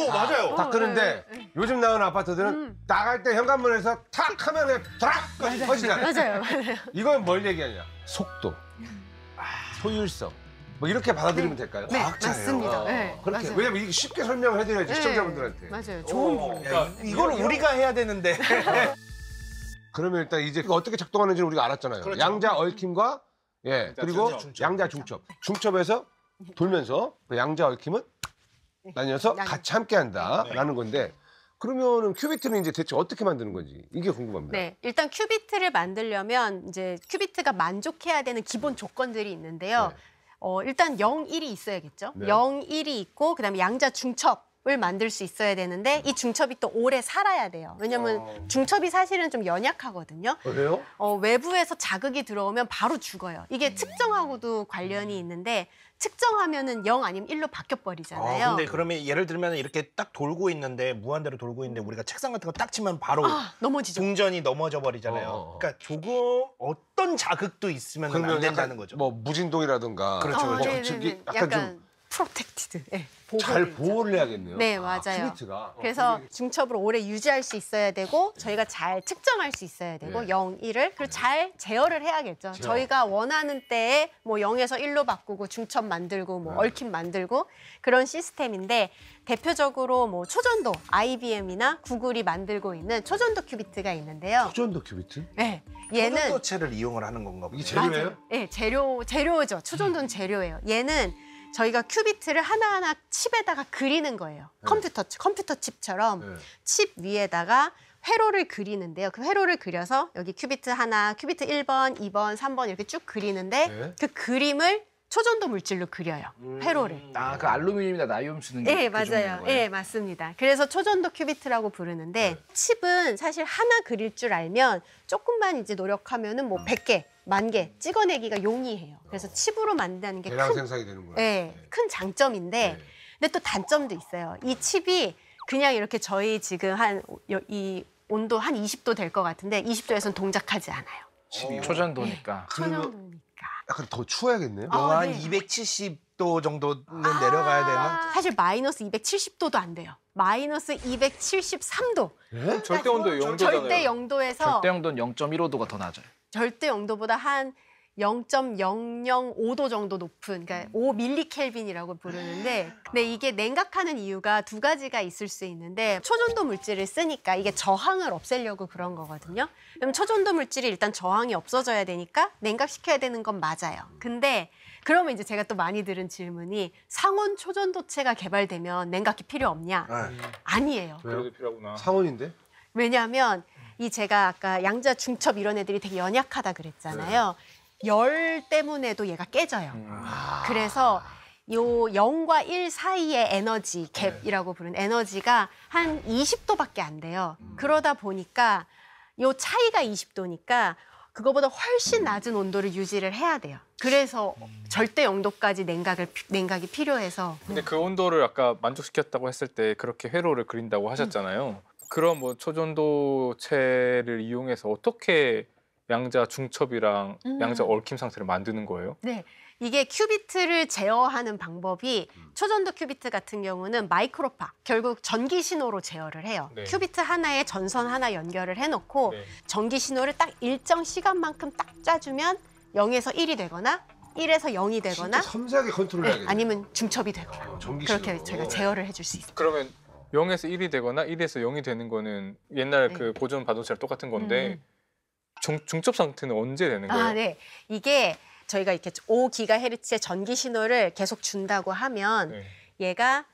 맞아요. 다 끄는데 요즘 나오는 아파트들은 나갈 때 현관문에서 탁 하면 그냥 탁 꺼지잖아. 맞아요. 맞아요. 이건 뭘 얘기하냐? 속도, 소율성 뭐 이렇게 받아들이면 될까요? 네, 과학자예요. 맞습니다. 네, 그렇게 맞아요. 왜냐면 이게 쉽게 설명을 해드려야지 시청자분들한테. 맞아요. 좋은 분. 야, 이걸 우리가 해야 되는데. 그러면 일단 이제 그거 어떻게 작동하는지는 우리가 알았잖아요. 그렇죠. 양자 얽힘과 그리고 중첩. 양자 중첩. 중첩에서 돌면서 그 양자 얽힘은 나뉘어서 같이 함께한다라는 건데 그러면은 큐비트는 이제 대체 어떻게 만드는 건지 이게 궁금합니다. 네, 일단 큐비트를 만들려면 이제 큐비트가 만족해야 되는 기본 조건들이 있는데요. 일단 0, 1이 있어야겠죠. 네. 0, 1이 있고 그다음에 양자 중첩을 만들 수 있어야 되는데 이 중첩이 또 오래 살아야 돼요. 왜냐면 중첩이 사실은 좀 연약하거든요. 그래요? 외부에서 자극이 들어오면 바로 죽어요. 이게 측정하고도 관련이 있는데 측정하면은 0 아니면 1로 바뀌어 버리잖아요. 근데 그러면 예를 들면 이렇게 딱 돌고 있는데 무한대로 돌고 있는데 우리가 책상 같은 거 딱 치면 바로 넘어지죠. 동전이 넘어져 버리잖아요. 그러니까 조금 어떤 자극도 있으면 안 그러면 된다는 약간 거죠. 뭐 무진동이라든가 그렇죠, 그렇죠. 뭐 저기 네네네. 약간 좀 약간 프로텍티드. 네, 잘 보호를 보호를 해야겠네요. 네, 맞아요. 큐비트가. 그래서 중첩을 오래 유지할 수 있어야 되고 저희가 잘 측정할 수 있어야 되고 네. 0, 1을 그리고 잘 제어를 해야겠죠. 저희가 원하는 때에 뭐 0에서 1로 바꾸고 중첩 만들고 뭐 얽힘 만들고 그런 시스템인데 대표적으로 뭐 초전도 IBM이나 구글이 만들고 있는 초전도 큐비트가 있는데요. 초전도 큐비트? 네, 얘는 초전도체를 이용을 하는 건가 보요. 이게 재료예요? 맞아요. 네, 재료죠. 초전도는 재료예요. 얘는 저희가 큐비트를 하나하나 칩에다가 그리는 거예요. 컴퓨터 칩처럼 네. 칩 위에다가 회로를 그리는데요. 그 회로를 그려서 여기 큐비트 하나, 큐비트 1번, 2번, 3번 이렇게 쭉 그리는데 네. 그 그림을 초전도 물질로 그려요. 회로를. 그 알루미늄이나 나이움 쓰는 게 네, 그 종류인 맞아요. 거예요? 네, 맞습니다. 그래서 초전도 큐비트라고 부르는데 칩은 사실 하나 그릴 줄 알면 조금만 이제 노력하면은 뭐 100개, 10,000개 찍어내기가 용이해요. 그래서 칩으로 만드는 게 대량 큰, 생산이 되는구나. 네, 큰 장점인데 근데 또 단점도 있어요. 이 칩이 그냥 이렇게 저희 지금 이 온도 한 20도 될 것 같은데 20도에서는 동작하지 않아요. 초전도니까. 초전도니까. 약간 더 추워야겠네요. 아, 한 네. 270도 정도는 내려가야 되나? 사실 마이너스 270도도 안 돼요. 마이너스 273도. 절대 온도 0도잖아요. 절대 0도에서 절대 영도는 0.15도가 더 낮아요. 절대 0도보다 한 0.005도 정도 높은, 그러니까 5밀리켈빈이라고 부르는데, 근데 이게 냉각하는 이유가 두 가지가 있을 수 있는데, 초전도 물질을 쓰니까 이게 저항을 없애려고 그런 거거든요. 그럼 초전도 물질이 일단 저항이 없어져야 되니까 냉각시켜야 되는 건 맞아요. 근데 그러면 이제 제가 또 많이 들은 질문이 상온 초전도체가 개발되면 냉각기 필요 없냐? 아니에요. 그래도 필요하구나. 상온인데? 왜냐하면 이 제가 아까 양자 중첩 이런 애들이 되게 연약하다 그랬잖아요. 열 때문에도 얘가 깨져요. 그래서 요 0과 1 사이의 에너지 갭이라고 부르는 에너지가 한 20도밖에 안 돼요. 그러다 보니까 요 차이가 20도니까 그거보다 훨씬 낮은 온도를 유지를 해야 돼요. 그래서 절대 0도까지 냉각이 필요해서. 근데 그 온도를 아까 만족시켰다고 했을 때 그렇게 회로를 그린다고 하셨잖아요. 그런 뭐 초전도체를 이용해서 어떻게 양자 중첩이랑 양자 얽힘 상태를 만드는 거예요? 네. 이게 큐비트를 제어하는 방법이 초전도 큐비트 같은 경우는 마이크로파, 결국 전기 신호로 제어를 해요. 네. 큐비트 하나에 전선 하나 연결을 해놓고 네. 전기 신호를 딱 일정 시간만큼 딱 짜주면 0에서 1이 되거나 1에서 0이 되거나 진짜 섬세하게 컨트롤해야겠네. 아니면 중첩이 되거나 전기 그렇게 신호로. 저희가 제어를 해줄 수 있어요. 그러면 0에서 1이 되거나 1에서 0이 되는 거는 옛날 네. 그 고전 반도체랑 똑같은 건데 중첩 상태는 언제 되는 거예요? 아, 네. 이게 저희가 이렇게 5GHz의 전기 신호를 계속 준다고 하면 네. 얘가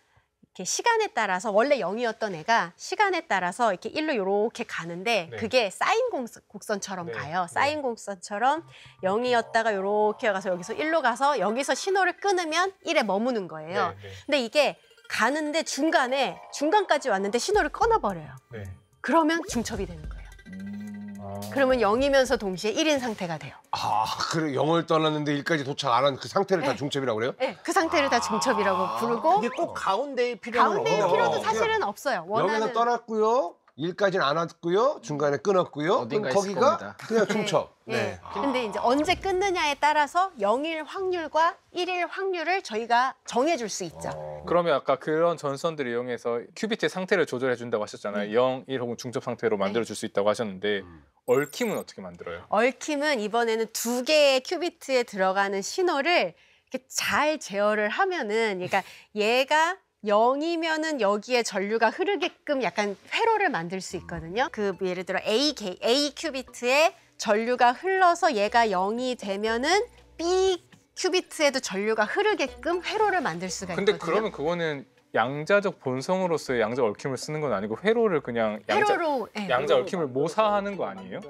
이렇게 시간에 따라서 원래 0이었던 애가 시간에 따라서 이렇게 1로 이렇게 가는데 네. 그게 사인 곡선처럼 네. 가요. 사인 곡선처럼 0이었다가 이렇게 가서 여기서 1로 가서 여기서 신호를 끊으면 1에 머무는 거예요. 네, 네. 근데 이게 가는데 중간까지 왔는데 신호를 끊어버려요. 네. 그러면 중첩이 되는 거예요. 아. 그러면 0이면서 동시에 1인 상태가 돼요. 아, 그래 0을 떠났는데 1까지 도착 안 한 그 상태를 다 중첩이라고 그래요? 네, 그 상태를 다 중첩이라고 부르고 이게 꼭 가운데에 필요한 가운데의 건 필요도 없어요. 사실은 없어요. 여기서 원하는 떠났고요. 1까지는 안 왔고요. 중간에 끊었고요. 어딘가 그럼 있을 거기가 겁니다. 그냥 중첩. 네. 근데 이제 언제 끊느냐에 따라서 0일 확률과 1일 확률을 저희가 정해줄 수 있죠. 그러면 아까 그런 전선들을 이용해서 큐비트의 상태를 조절해 준다고 하셨잖아요. 0, 1 혹은 중첩 상태로 만들어 줄 수 있다고 하셨는데 얽힘은 어떻게 만들어요? 얽힘은 이번에는 2개의 큐비트에 들어가는 신호를 이렇게 잘 제어를 하면은, 그러니까 얘가 0이면은 여기에 전류가 흐르게끔 약간 회로를 만들 수 있거든요. 그 예를 들어 A 큐비트에 전류가 흘러서 얘가 0이 되면은 B 큐비트에도 전류가 흐르게끔 회로를 만들 수가 있거든요. 근데 그러면 그거는 양자적 본성으로서의 양자 얽힘을 쓰는 건 아니고 회로를 그냥 회로로 예, 양자 얽힘을 모사하는 거 아니에요?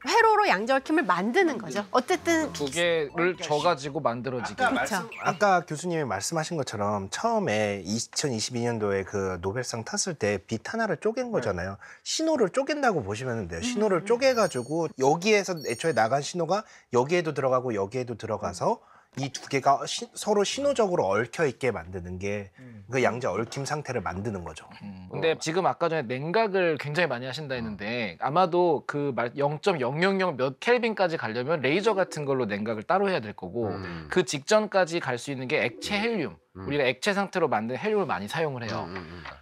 회로로 양자 얽힘을 만드는 거죠. 어쨌든 두 개를 져가지고 만들어지게. 그렇죠. 아까 교수님이 말씀하신 것처럼 처음에 2022년도에 그 노벨상 탔을 때 빛 하나를 쪼갠 거잖아요. 신호를 쪼갠다고 보시면 돼요. 신호를 쪼개가지고 여기에서 애초에 나간 신호가 여기에도 들어가고 여기에도 들어가서 이 두 개가 서로 신호적으로 얽혀 있게 만드는 게 그 양자 얽힘 상태를 만드는 거죠. 근데 지금 아까 전에 냉각을 굉장히 많이 하신다 했는데 아마도 그 0.000 몇 켈빈까지 가려면 레이저 같은 걸로 냉각을 따로 해야 될 거고 그 직전까지 갈 수 있는 게 액체 헬륨. 우리가 액체 상태로 만든 헬륨을 많이 사용을 해요.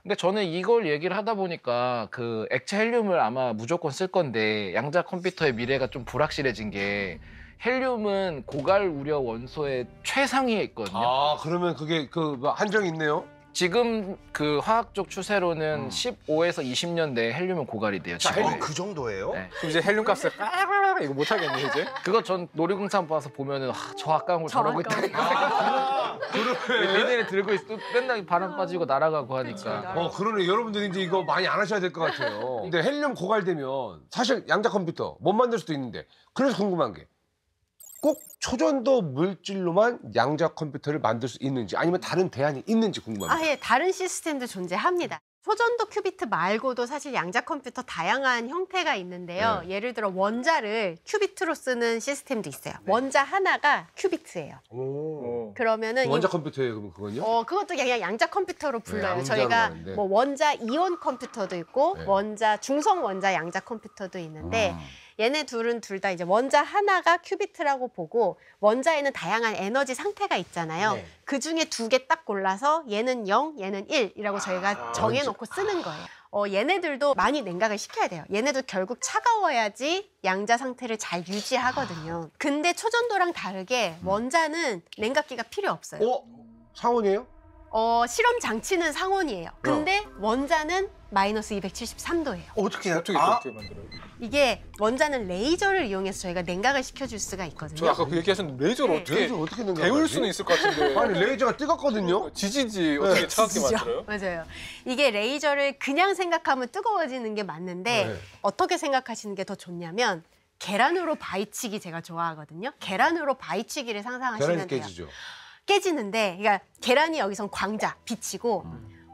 근데 저는 이걸 얘기를 하다 보니까 그 액체 헬륨을 아마 무조건 쓸 건데 양자 컴퓨터의 미래가 좀 불확실해진 게 헬륨은 고갈 우려 원소의 최상위에 있거든요. 아, 그러면 그게 뭐 한정이 있네요. 지금 그 화학적 추세로는 15에서 20년 내에 헬륨은 고갈이 돼요. 지구에. 그 정도예요? 네. 그럼 이제 헬륨 값을 이거 못 하겠네 이제. 그거 전 놀이공산 봐서 보면은 저 아까운 걸 저 저러고 아까운 있다. 얘네를 들고 있어 맨날 바람 빠지고 날아가고 하니까. 그러네. 여러분들이 이제 이거 많이 안 하셔야 될 것 같아요. 근데 헬륨 고갈되면 사실 양자 컴퓨터 못 만들 수도 있는데 그래서 궁금한 게 꼭 초전도 물질로만 양자 컴퓨터를 만들 수 있는지 아니면 다른 대안이 있는지 궁금합니다. 아예 다른 시스템도 존재합니다. 초전도 큐비트 말고도 사실 양자 컴퓨터 다양한 형태가 있는데요. 네. 예를 들어 원자를 큐비트로 쓰는 시스템도 있어요. 원자 하나가 큐비트예요. 오. 그러면 원자 컴퓨터예요, 그럼 그건요? 그것도 그냥 양자 컴퓨터로 불러요. 양자로 저희가 하는데. 뭐 원자 이온 컴퓨터도 있고 네. 원자 중성 원자 양자 컴퓨터도 있는데 얘네 둘은 둘 다 이제 원자 하나가 큐비트라고 보고 원자에는 다양한 에너지 상태가 있잖아요. 네. 그 중에 두 개 딱 골라서 얘는 0, 얘는 1이라고 저희가 정해놓고 쓰는 거예요. 얘네들도 많이 냉각을 시켜야 돼요. 얘네도 결국 차가워야지 양자 상태를 잘 유지하거든요. 근데 초전도랑 다르게 원자는 냉각기가 필요 없어요. 상온이에요? 실험 장치는 상온이에요. 근데 원자는 마이너스 273도예요. 어떻게 어떻게 그렇게 만들어요? 이게 원자는 레이저를 이용해서 저희가 냉각을 시켜줄 수가 저 있거든요. 아까 그 얘기하셨는데 레이저를 네. 어떻게 레이저 어떻게 냉각? 데울 수는 있을 것 같은데 아니 레이저가 뜨겁거든요. 지지지 어떻게 차갑게 지지죠. 만들어요? 맞아요. 이게 레이저를 그냥 생각하면 뜨거워지는 게 맞는데 네. 어떻게 생각하시는 게 더 좋냐면 계란으로 바위치기 제가 좋아하거든요. 계란으로 바위치기를 상상하시면 계란이 돼요. 깨지죠. 깨지는데 그러니까 계란이 여기선 광자, 빛이고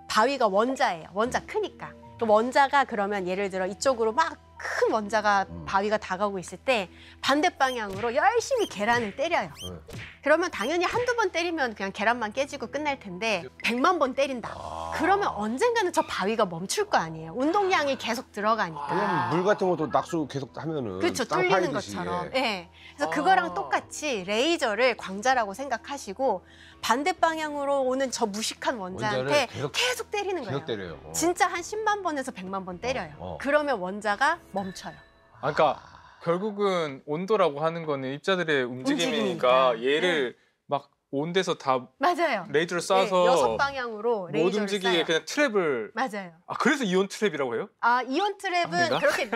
바위가 원자예요. 원자 크니까. 그 원자가 그러면 예를 들어 이쪽으로 막 큰 원자가 바위가 다가오고 있을 때 반대 방향으로 열심히 계란을 때려요. 네. 그러면 당연히 한두 번 때리면 그냥 계란만 깨지고 끝날 텐데 100만 번 때린다. 그러면 언젠가는 저 바위가 멈출 거 아니에요. 운동량이 계속 들어가니까. 왜냐면 물 같은 것도 낙수 계속 하면은 그렇죠. 땅 뚫리는 파이듯이. 것처럼. 예. 그래서 그거랑 똑같이 레이저를 광자라고 생각하시고 반대 방향으로 오는 저 무식한 원자한테 원자를 계속 때리는 거예요. 계속 때려요. 진짜 한 10만 번에서 100만 번 때려요. 그러면 원자가 멈춰요. 그러니까 결국은 온도라고 하는 거는 입자들의 움직임이니까 움직임이니까. 얘를 막 온 데서 다 맞아요. 레이저를 네, 쏴서 6방향으로 못 레이저를 움직이게 쏴요. 그냥 트랩을 맞아요. 그래서 이온 트랩이라고 해요? 이온 트랩은 내가? 그렇게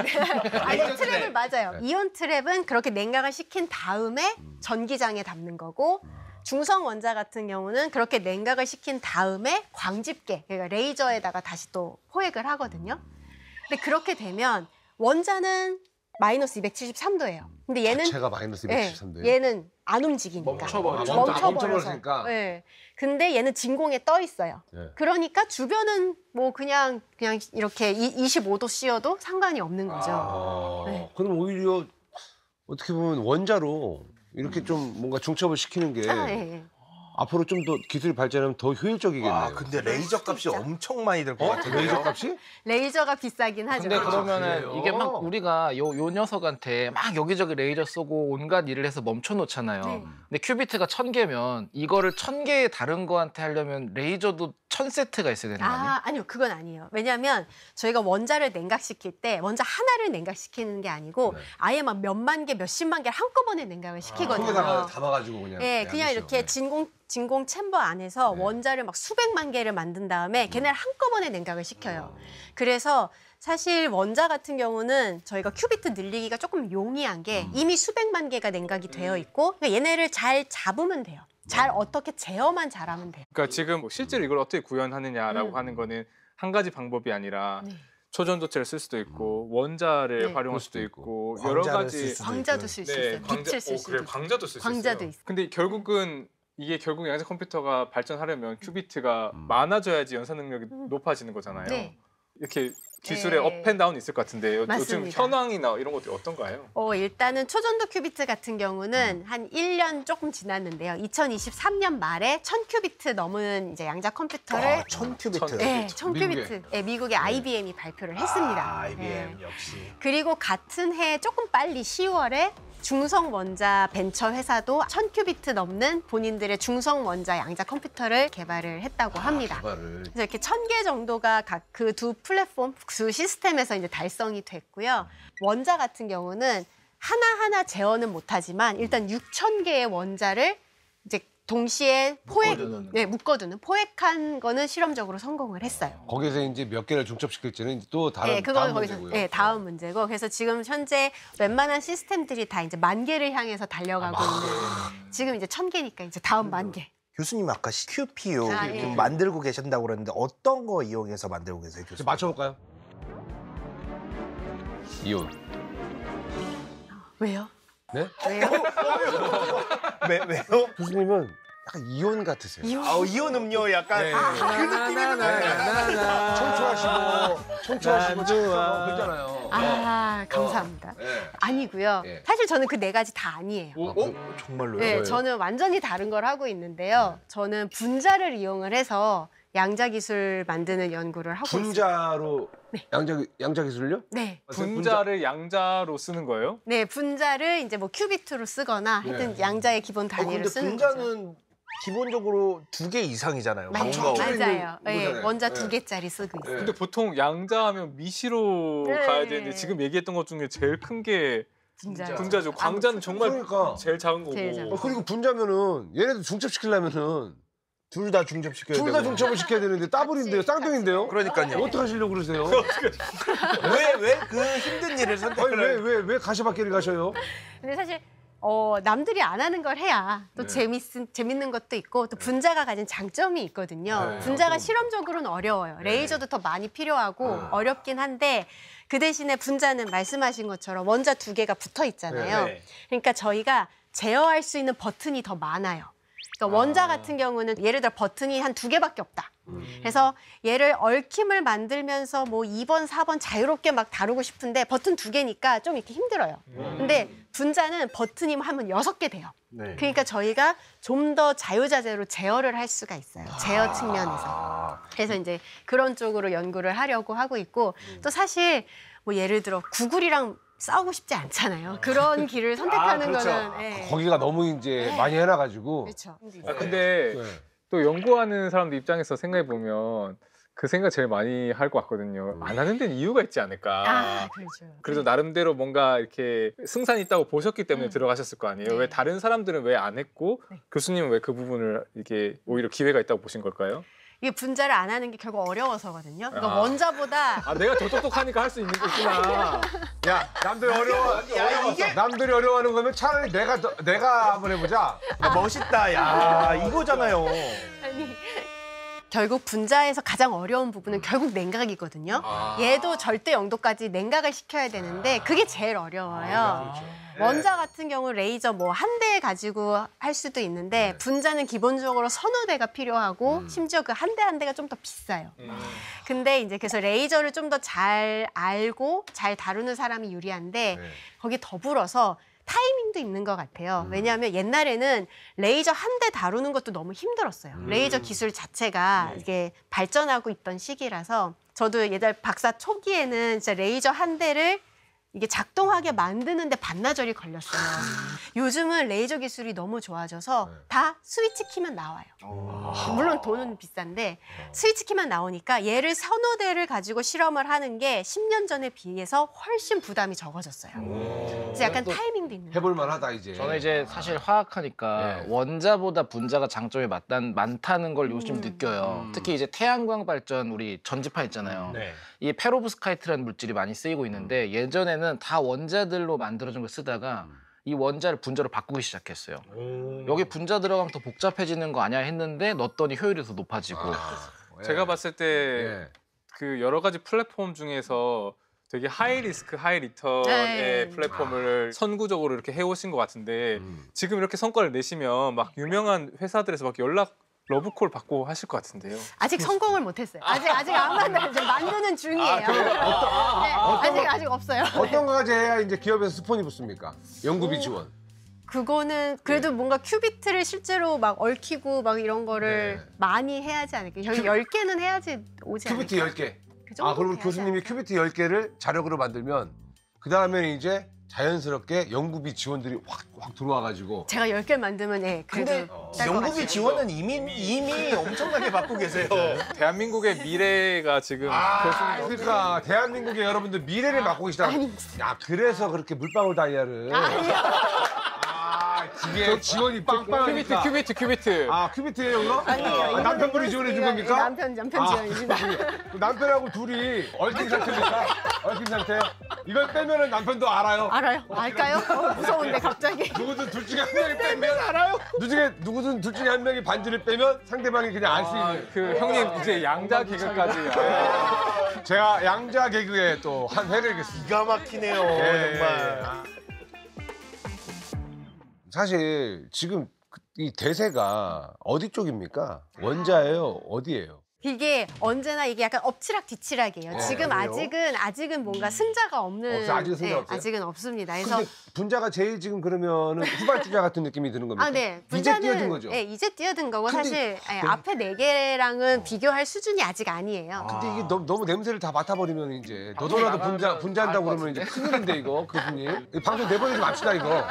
아니 트랩을 맞아요. 네. 이온 트랩은 그렇게 냉각을 시킨 다음에 전기장에 담는 거고 중성 원자 같은 경우는 그렇게 냉각을 시킨 다음에 광집계 그러니까 레이저에다가 다시 또 포획을 하거든요. 근데 그렇게 되면 원자는 마이너스 273도예요. 근데 얘는 자체가 마이너스 273도예요. 얘는 안 움직이니까. 멈춰버리죠. 멈춰버렸으니까. 네. 근데 얘는 진공에 떠 있어요. 네. 그러니까 주변은 뭐 그냥 이렇게 25도 씌워도 상관이 없는 거죠. 네. 그럼 오히려 어떻게 보면 원자로 이렇게 좀 뭔가 중첩을 시키는 게 예. 앞으로 좀 더 기술이 발전하면 더 효율적이겠네요. 근데 레이저 값이 진짜. 엄청 많이 들 것 같아요. 레이저 값이? 레이저가 비싸긴 하죠. 근데 그러면은 그래요? 이게 막 우리가 요 녀석한테 막 여기저기 레이저 쏘고 온갖 일을 해서 멈춰 놓잖아요. 네. 근데 큐비트가 1000개면 이거를 1000개의 다른 거한테 하려면 레이저도 1000세트가 있어야 되는 거 아니에요? 아니요. 그건 아니에요. 왜냐하면 저희가 원자를 냉각시킬 때 원자 하나를 냉각시키는 게 아니고 네. 아예 막 몇만 개, 몇십만 개를 한꺼번에 냉각을 시키거든요. 통에다가 담아가지고 그냥. 예, 그냥 양이죠. 이렇게 진공 챔버 안에서 네. 원자를 막 수백만 개를 만든 다음에 걔네를 한꺼번에 냉각을 시켜요. 그래서 사실 원자 같은 경우는 저희가 큐비트 늘리기가 조금 용이한 게 이미 수백만 개가 냉각이 되어 있고 그러니까 얘네를 잘 잡으면 돼요. 잘 어떻게 제어만 잘하면 돼요. 그러니까 지금 뭐 실제로 이걸 어떻게 구현하느냐라고 하는 거는 한 가지 방법이 아니라 네. 초전도체를 쓸 수도 있고 원자를 네. 활용할 그럴 수도 수도 있고 여러 광자를 가지 쓸 수도 광자도 쓸 수 있어요. 빛을 쓸 수도 그래 있고. 광자도 쓸 수 있어요. 광자도 있어요. 근데 결국은 이게 결국 양자 컴퓨터가 발전하려면 큐비트가 많아져야지 연산 능력이 높아지는 거잖아요. 네. 이렇게 기술의 네. 업앤다운이 있을 것 같은데 요즘 맞습니다. 현황이나 이런 것들이 어떤가요? 일단은 초전도 큐비트 같은 경우는 한 1년 조금 지났는데요. 2023년 말에 1000큐비트 넘은 이제 양자 컴퓨터를 1000큐비트. 네, 미국에. 1000큐비트. 네, 미국의 IBM이 발표를 했습니다. IBM 네. 역시. 그리고 같은 해 조금 빨리 10월에 중성 원자 벤처 회사도 1000큐비트 넘는 본인들의 중성 원자 양자 컴퓨터를 개발을 했다고 합니다. 개발을. 그래서 이렇게 1000개 정도가 각 그 두 플랫폼, 두 시스템에서 이제 달성이 됐고요. 원자 같은 경우는 하나하나 제어는 못하지만 일단 6000개의 원자를 이제 동시에 묶어두는 포획한 거는 실험적으로 성공을 했어요. 거기서 이제 몇 개를 중첩시킬지는 또 다른 네, 그건 다음 거기서 문제고요. 다음 문제고. 그래서 지금 현재 웬만한 시스템들이 다 이제 10,000개를 향해서 달려가고 있는 지금 이제 1000개니까 이제 다음 10,000개. 교수님 아까 QPU 예. 만들고 계신다고 그랬는데 어떤 거 이용해서 만들고 계세요, 교수님? 맞춰볼까요? 이온. 왜요? 네? 왜요? 왜요? 교수님은 약간 이온 같으세요. 이온 음료 약간 네. 그 느낌이구나. 촌초하시고 그러잖아요. 아, 감사합니다. 네. 아니고요. 예. 사실 저는 그 네 가지 다 아니에요. 정말로요? 네, 뭐예요? 저는 완전히 다른 걸 하고 있는데요. 저는 분자를 이용을 해서 양자 기술 만드는 연구를 하고 있습니다. 분자로 양자 기술요? 네. 분자를 양자로 쓰는 거예요? 네, 분자를 이제 뭐 큐비트로 쓰거나 하여튼 양자의 기본 단위로 근데 쓰는 거죠. 분자는 기본적으로 2개 이상이잖아요. 맞죠. 뭔가 맞아요. 예, 거잖아요. 원자 네. 2개짜리 쓰고 있어요. 근데 보통 양자하면 미시로 네. 가야 되는데 지금 얘기했던 것 중에 제일 큰 게 분자. 분자죠. 광자는 정말 그러니까. 제일 작은 거고. 제일 작은 그리고 분자면은 얘네도 중첩시키려면은 둘 다 중접시켜야 둘 다 중첩을 시켜야 되는데 따블인데요, 쌍둥이인데요. 그러니까요. 어떻게 하시려고 그러세요? 왜 그 힘든 일을 아니 선택을 왜 가시밭길을 가셔요? 근데 사실 남들이 안 하는 걸 해야 또 재밌는 것도 있고 또 분자가 가진 장점이 있거든요. 네. 분자가 실험적으로는 어려워요. 레이저도 더 많이 필요하고 어렵긴 한데 그 대신에 분자는 말씀하신 것처럼 원자 2개가 붙어 있잖아요. 네. 그러니까 저희가 제어할 수 있는 버튼이 더 많아요. 그러니까 원자 같은 경우는 예를 들어 버튼이 한 2개밖에 없다. 그래서 얘를 얽힘을 만들면서 뭐 2번, 4번 자유롭게 막 다루고 싶은데 버튼 2개니까 좀 이렇게 힘들어요. 근데 분자는 버튼이 하면 6개 돼요. 네. 그러니까 저희가 좀 더 자유자재로 제어를 할 수가 있어요. 제어 측면에서. 그래서 이제 그런 쪽으로 연구를 하려고 하고 있고 또 사실 뭐 예를 들어 구글이랑 싸우고 싶지 않잖아요. 그런 길을 선택하는 그렇죠. 거는 예. 거기가 너무 이제 많이 해놔가지고. 그렇죠. 근데 네. 또 연구하는 사람들 입장에서 생각해 보면 그 생각 제일 많이 할 것 같거든요. 안 하는 데는 이유가 있지 않을까. 아, 그렇죠. 그래도 나름대로 뭔가 이렇게 승산이 있다고 보셨기 때문에 들어가셨을 거 아니에요. 네. 왜 다른 사람들은 왜 안 했고 네. 교수님은 왜 그 부분을 이게 오히려 기회가 있다고 보신 걸까요? 이게 분자를 안 하는 게 결국 어려워서거든요. 그러니까 아. 원자보다 아 내가 더 똑똑하니까 할 수 있는 거구나. 야, 남들이 남들이 어려워하는 거면 차라리 내가 한번 해보자. 멋있다. 야, 이거잖아요. 아니 결국 분자에서 가장 어려운 부분은 결국 냉각이거든요. 얘도 절대 영도까지 냉각을 시켜야 되는데 그게 제일 어려워요. 원자 같은 경우 레이저 뭐 한 대 가지고 할 수도 있는데 분자는 기본적으로 서너 대가 필요하고 심지어 그 한 대 한 대가 좀 더 비싸요. 근데 이제 그래서 레이저를 좀 더 잘 알고 잘 다루는 사람이 유리한데 거기 더불어서 타이밍도 있는 것 같아요. 왜냐하면 옛날에는 레이저 한 대 다루는 것도 너무 힘들었어요. 레이저 기술 자체가 이게 발전하고 있던 시기라서 저도 예전 박사 초기에는 진짜 레이저 한 대를 이게 작동하게 만드는데 반나절이 걸렸어요. 요즘은 레이저 기술이 너무 좋아져서 다 스위치 키면 나와요. 물론 돈은 비싼데 스위치 키만 나오니까 얘를 서너 대를 가지고 실험을 하는 게 10년 전에 비해서 훨씬 부담이 적어졌어요. 그래서 약간 타이밍도 있는 거예요. 해볼 만하다 이제. 저는 이제 사실 화학하니까 원자보다 분자가 장점이 많다는 걸 요즘 느껴요. 특히 이제 태양광 발전 우리 전지파 있잖아요. 네. 이 페로브스카이트라는 물질이 많이 쓰이고 있는데 예전에는 다 원자들로 만들어진 걸 쓰다가 이 원자를 분자로 바꾸기 시작했어요. 여기 분자 들어가면 더 복잡해지는 거 아니야 했는데 넣었더니 효율이 더 높아지고. 제가 봤을 때 그 여러 가지 플랫폼 중에서 되게 하이 리스크 하이 리턴의 네. 플랫폼을 선구적으로 이렇게 해오신 것 같은데 지금 이렇게 성과를 내시면 막 유명한 회사들에서 막 연락 러브콜 받고 하실 것 같은데요. 아직 성공을 못했어요. 아직 안 만들어요. 만드는 중이에요. 아직 없어요. 어떤 가지 해야 이제 기업에서 스폰이 붙습니까? 연구비 지원. 그거는 그래도 뭔가 큐비트를 실제로 막 얽히고 막 이런 거를 많이 해야지 않을까요? 여기 10개는 해야지 오지 않을까요? 큐비트 10개. 그 정도는 그러면 해야지 교수님이 않을까요? 큐비트 10개를 자력으로 만들면 그 다음에 이제 자연스럽게 연구비 지원들이 확 들어와가지고. 제가 10개를 만들면 그래도 근데 딸것 연구비 같아요. 지원은 이미 엄청나게 받고 계세요. 대한민국의 미래가 지금 그러니까 대한민국의 여러분들 미래를 맡고 계시다. 야, 그래서 그렇게 물방울 다이아를. 이게 지원이 빵빵하니까. 큐비트. 아, 큐비트예요, 이거? 아니에요. 남편분이 지원해 준 겁니까? 남편 지원입니다. 남편하고 둘이 얽힌 상태입니까? 얽힌 상태. 이걸 빼면은 남편도 알아요. 알아요? 알까요? 무서운데 갑자기. 누구든 둘 중에 한 명이 빼면 알아요. 누구든 둘 중에 한 명이 반지를 빼면 상대방이 그냥 알 수 있는. 그 형님 이제 양자 개그까지. 제가 양자 개그에 또 한 회를 겠습니다. 기가 막히네요. 예. 정말. 사실 지금 이 대세가 어디 쪽입니까? 원자예요? 어디예요? 이게 언제나 이게 약간 엎치락 뒤치락이에요. 지금 그래요? 아직은 뭔가 승자가 없는. 없어요? 아직은 승자 없어요? 아직은 없습니다. 그래서 근데 분자가 제일 지금 그러면은 후발주자 같은 느낌이 드는 겁니까? 네. 이제 뛰어든 거죠? 네, 이제 뛰어든 거고 근데- 사실 앞에 4개랑은 비교할 수준이 아직 아니에요. 근데 이게 너무 냄새를 다 맡아버리면 이제 너도나도 분자한다고 그러면 이제 큰일인데 이거 교수님. 이 방송 내보내지 맙시다 이거.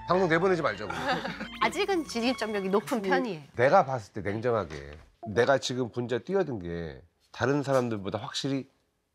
방송 내보내지 말자고. 아직은 진입점력이 높은 편이에요. 내가 봤을 때 냉정하게 내가 지금 분자 뛰어든 게 다른 사람들보다 확실히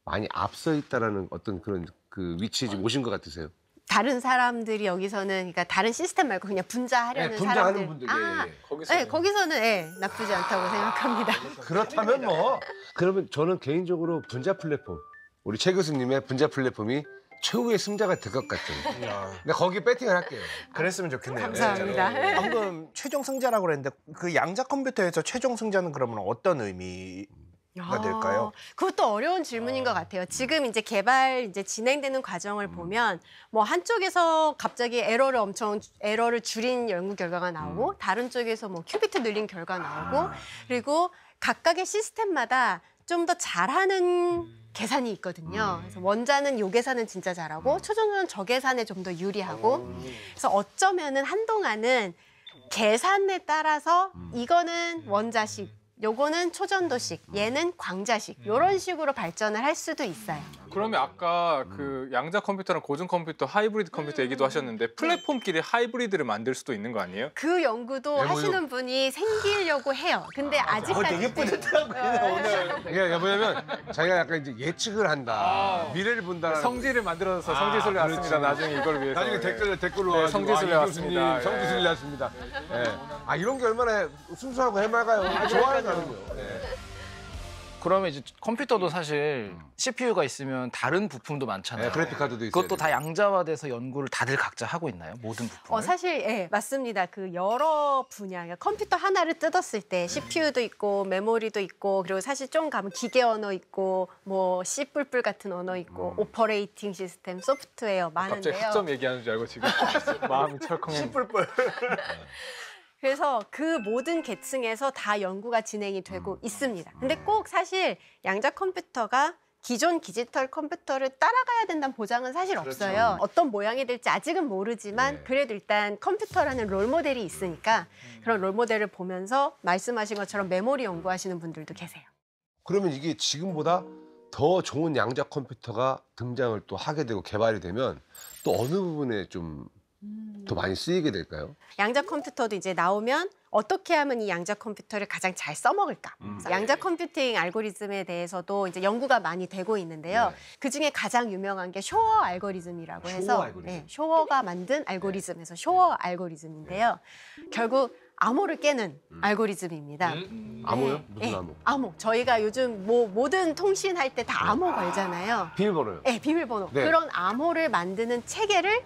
많이 앞서 있다라는 어떤 그런 그 위치에 지금 오신 것 같으세요? 다른 사람들이 여기서는 그러니까 다른 시스템 말고 그냥 분자하려는 네, 분자하는 사람들. 분들. 거기서는 나쁘지 않다고 생각합니다. 그렇다면 뭐 그러면 저는 개인적으로 분자 플랫폼 우리 최 교수님의 분자 플랫폼이 최후의 승자가 될 것 같아요. 근데 거기 배팅을 할게요. 그랬으면 좋겠네요. 감사합니다. 진짜로. 방금 최종 승자라고 그랬는데 그 양자 컴퓨터에서 최종 승자는 그러면 어떤 의미가 될까요? 그것도 어려운 질문인 것 같아요. 지금 이제 개발 이제 진행되는 과정을 보면 뭐 한쪽에서 갑자기 에러를 줄인 연구 결과가 나오고 다른 쪽에서 뭐 큐비트 늘린 결과 나오고 그리고 각각의 시스템마다 좀 더 잘하는 계산이 있거든요. 그래서 원자는 요 계산은 진짜 잘하고 초전자는 저 계산에 좀 더 유리하고 그래서 어쩌면은 한동안은 계산에 따라서 이거는 원자식 요거는 초전도식, 얘는 광자식 이런 식으로 발전을 할 수도 있어요. 그러면 아까 그 양자 컴퓨터랑 고전 컴퓨터, 하이브리드 컴퓨터 얘기도 하셨는데 플랫폼끼리 하이브리드를 만들 수도 있는 거 아니에요? 그 연구도 네, 뭐 하시는 분이 생기려고 해요. 근데 아직까지 되게 뿌듯하고요 오늘. 이게 뭐냐면 자기가 약간 이제 예측을 한다, 미래를 본다라는. 성지를 만들어서 성지순례 왔습니다. 나중에 이걸 위해서. 나중에 댓글로 네, 와가지고 성지순례 이 왔습니다. 교수님 성지순례 왔습니다. 예. 아 이런 게 얼마나 순수하고 해맑아요. 좋아요 나는요. 예. 그러면 이제 컴퓨터도 사실 CPU가 있으면 다른 부품도 많잖아요. 네, 그래픽 카드도 있어요. 그것도 다 양자화돼서 연구를 다들 각자 하고 있나요? 모든 부품을? 사실 맞습니다. 그 여러 분야, 그러니까 컴퓨터 하나를 뜯었을 때 CPU도 있고 메모리도 있고 그리고 사실 좀 가면 기계 언어 있고 뭐 C++ 같은 언어 있고 오퍼레이팅 시스템, 소프트웨어 갑자기 많은데요. 학점 얘기하는 줄 알고 지금 마음이 철컹했는데. 그래서 그 모든 계층에서 다 연구가 진행이 되고 있습니다. 근데 꼭 사실 양자 컴퓨터가 기존 디지털 컴퓨터를 따라가야 된다는 보장은 사실 없어요. 어떤 모양이 될지 아직은 모르지만 그래도 일단 컴퓨터라는 롤모델이 있으니까 그런 롤모델을 보면서 말씀하신 것처럼 메모리 연구하시는 분들도 계세요. 그러면 이게 지금보다 더 좋은 양자 컴퓨터가 등장을 또 하게 되고 개발이 되면 또 어느 부분에 좀 더 많이 쓰이게 될까요? 양자 컴퓨터도 이제 나오면 어떻게 하면 이 양자 컴퓨터를 가장 잘 써먹을까? 그래서 양자 컴퓨팅 알고리즘에 대해서도 이제 연구가 많이 되고 있는데요. 그 중에 가장 유명한 게 쇼어 알고리즘이라고 해서 쇼어 알고리즘. 쇼어가 만든 알고리즘에서 쇼어 알고리즘인데요. 결국 암호를 깨는 알고리즘입니다. 암호요? 무슨 암호? 암호. 저희가 요즘 뭐 모든 통신할 때 다 암호 걸잖아요. 비밀번호요? 네, 비밀번호. 네. 그런 암호를 만드는 체계를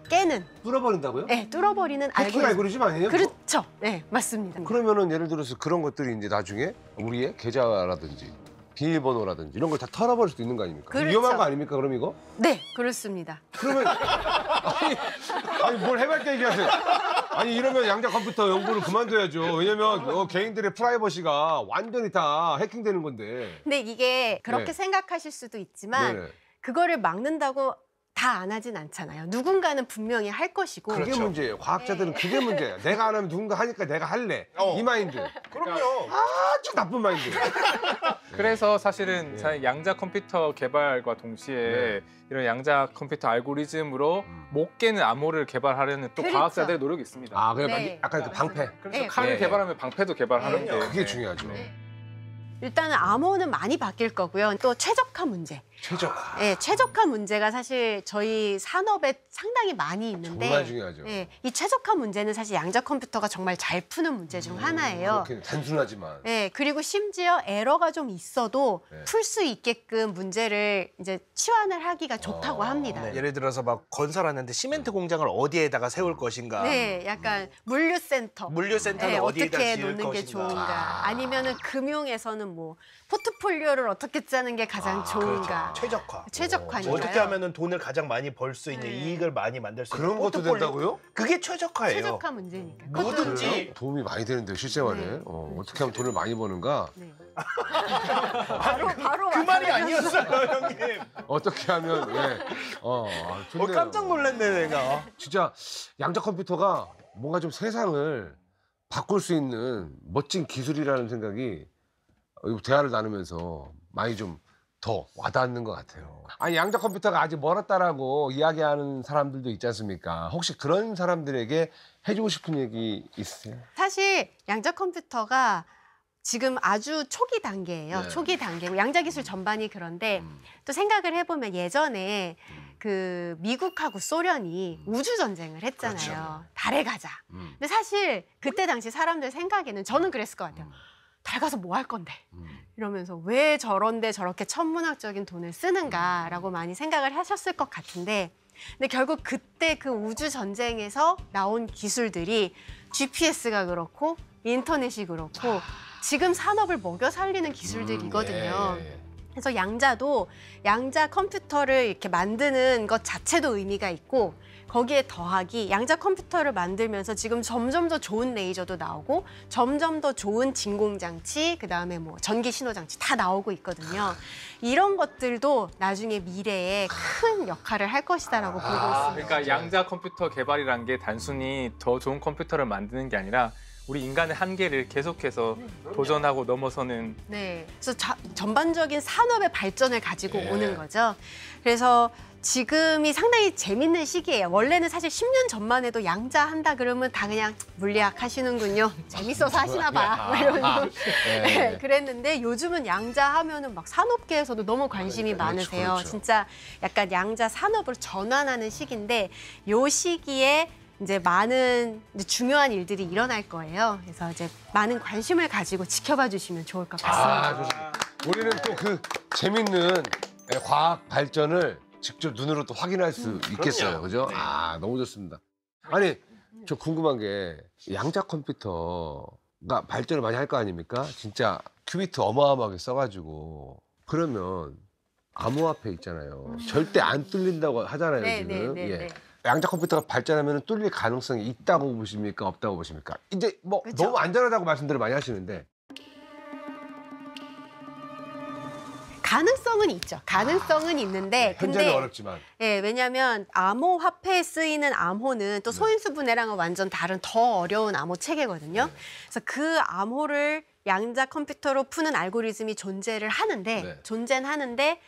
깨는, 뚫어버린다고요? 네, 뚫어버리는 해킹 알고리즘. 알고리즘 아니에요? 그렇죠. 네, 맞습니다. 그러면은 예를 들어서 그런 것들이 이제 나중에 우리의 계좌라든지 비밀번호라든지 이런 걸 다 털어버릴 수도 있는 거 아닙니까? 그렇죠. 위험한 거 아닙니까? 그럼 이거? 네, 그렇습니다. 그러면 아니 뭘 해맑게 얘기하세요? 아니 이러면 양자 컴퓨터 연구를 그만둬야죠. 왜냐면 개인들의 프라이버시가 완전히 다 해킹되는 건데. 근데 이게 그렇게 네. 생각하실 수도 있지만 네네. 그거를 막는다고 다 안 하진 않잖아요. 누군가는 분명히 할 것이고. 그게 문제예요. 과학자들은 그게 문제예요. 내가 안 하면 누군가 하니까 내가 할래. 이 마인드. 그럼요. 아주 나쁜 마인드. 그래서 사실은 양자 컴퓨터 개발과 동시에 이런 양자 컴퓨터 알고리즘으로 못 깨는 암호를 개발하려는 또 그렇죠. 과학자들의 노력이 있습니다. 아, 그래 네. 약간 그 방패. 그래서 네. 칼을 네. 개발하면 방패도 개발하는 게 그게 중요하죠. 일단은 암호는 많이 바뀔 거고요. 또 최적화 문제. 최적화. 네, 최적화 문제가 사실 저희 산업에 상당히 많이 있는데 정말 중요하죠. 네, 이 최적화 문제는 사실 양자 컴퓨터가 정말 잘 푸는 문제 중 하나예요. 그렇게 단순하지만. 네, 그리고 심지어 에러가 좀 있어도 네. 풀 수 있게끔 문제를 이제 치환을 하기가 좋다고 합니다. 네, 예를 들어서 막 건설하는데 시멘트 공장을 어디에다가 세울 것인가, 네, 약간 물류센터. 물류센터를 네, 어디에다 어떻게 지을 놓는 게 것인가. 좋은가. 아니면은 금융에서는 아니면 뭐 포트폴리오를 어떻게 짜는 게 가장 좋은가. 최적화. 최적화니까요. 어떻게 하면은 돈을 가장 많이 벌 수 있는 네. 이익을 많이 만들 수 있는 그런 것도 포트폴리오. 된다고요? 그게 최적화예요. 최적화 문제니까. 뭐든지 그래요? 도움이 많이 되는데요, 실생활에. 네. 어떻게 하면 돈을 많이 버는가? 네. 바로 그 말이 와닿으면서. 아니었어요, 형님. 어떻게 하면 좋네요. 깜짝 놀랐네, 내가. 진짜 양자 컴퓨터가 뭔가 좀 세상을 바꿀 수 있는 멋진 기술이라는 생각이 대화를 나누면서 많이 좀 더 와닿는 것 같아요. 아니 양자 컴퓨터가 아직 멀었다라고 이야기하는 사람들도 있지 않습니까? 혹시 그런 사람들에게 해주고 싶은 얘기 있으세요? 사실 양자 컴퓨터가 지금 아주 초기 단계예요. 네. 초기 단계고 양자 기술 전반이 그런데 또 생각을 해보면 예전에 그 미국하고 소련이 우주 전쟁을 했잖아요. 그렇죠. 달에 가자. 근데 사실 그때 당시 사람들 생각에는 저는 그랬을 것 같아요. 달 가서 뭐 할 건데? 이러면서 왜 저런데 저렇게 천문학적인 돈을 쓰는가라고 많이 생각을 하셨을 것 같은데 근데 결국 그때 그 우주 전쟁에서 나온 기술들이 GPS가 그렇고 인터넷이 그렇고 지금 산업을 먹여 살리는 기술들이거든요. 그래서 양자도 양자 컴퓨터를 이렇게 만드는 것 자체도 의미가 있고 거기에 더하기 양자 컴퓨터를 만들면서 지금 점점 더 좋은 레이저도 나오고 점점 더 좋은 진공장치 그다음에 뭐 전기 신호장치 다 나오고 있거든요. 이런 것들도 나중에 미래에 큰 역할을 할 것이다라고 보고 있습니다. 그러니까 양자 컴퓨터 개발이란 게 단순히 더 좋은 컴퓨터를 만드는 게 아니라 우리 인간의 한계를 계속해서 도전하고 넘어서는 네, 그래서 전반적인 산업의 발전을 가지고 오는 거죠. 그래서 지금이 상당히 재밌는 시기예요. 원래는 사실 10년 전만 해도 양자 한다 그러면 다 그냥 물리학 하시는군요. 재밌어서 하시나 봐. 막 이러면서 네, 그랬는데 요즘은 양자 하면은 막 산업계에서도 너무 관심이 많으세요. 그렇죠. 진짜 약간 양자 산업으로 전환하는 시기인데 요 시기에 이제 많은 이제 중요한 일들이 일어날 거예요. 그래서 이제 많은 관심을 가지고 지켜봐 주시면 좋을 것 같습니다. 좋습니다. 우리는 또 그 재밌는 과학 발전을 직접 눈으로 또 확인할 수 있겠어요. 그죠? 아, 너무 좋습니다. 아니, 저 궁금한 게 양자 컴퓨터가 발전을 많이 할 거 아닙니까? 진짜 큐비트 어마어마하게 써가지고 그러면 암호화폐 있잖아요. 절대 안 뚫린다고 하잖아요, 네, 지금. 네, 네, 네. 양자 컴퓨터가 발전하면 뚫릴 가능성이 있다고 보십니까? 없다고 보십니까? 이제 뭐 그쵸. 너무 안전하다고 말씀들을 많이 하시는데 가능성은 있죠. 가능성은 있는데 현재는 근데 어렵지만 예, 왜냐하면 암호화폐에 쓰이는 암호는 또 소인수 분해랑은 완전 다른 더 어려운 암호 체계거든요. 그래서 그 암호를 양자 컴퓨터로 푸는 알고리즘이 존재를 하는데 네. 존재는 하는데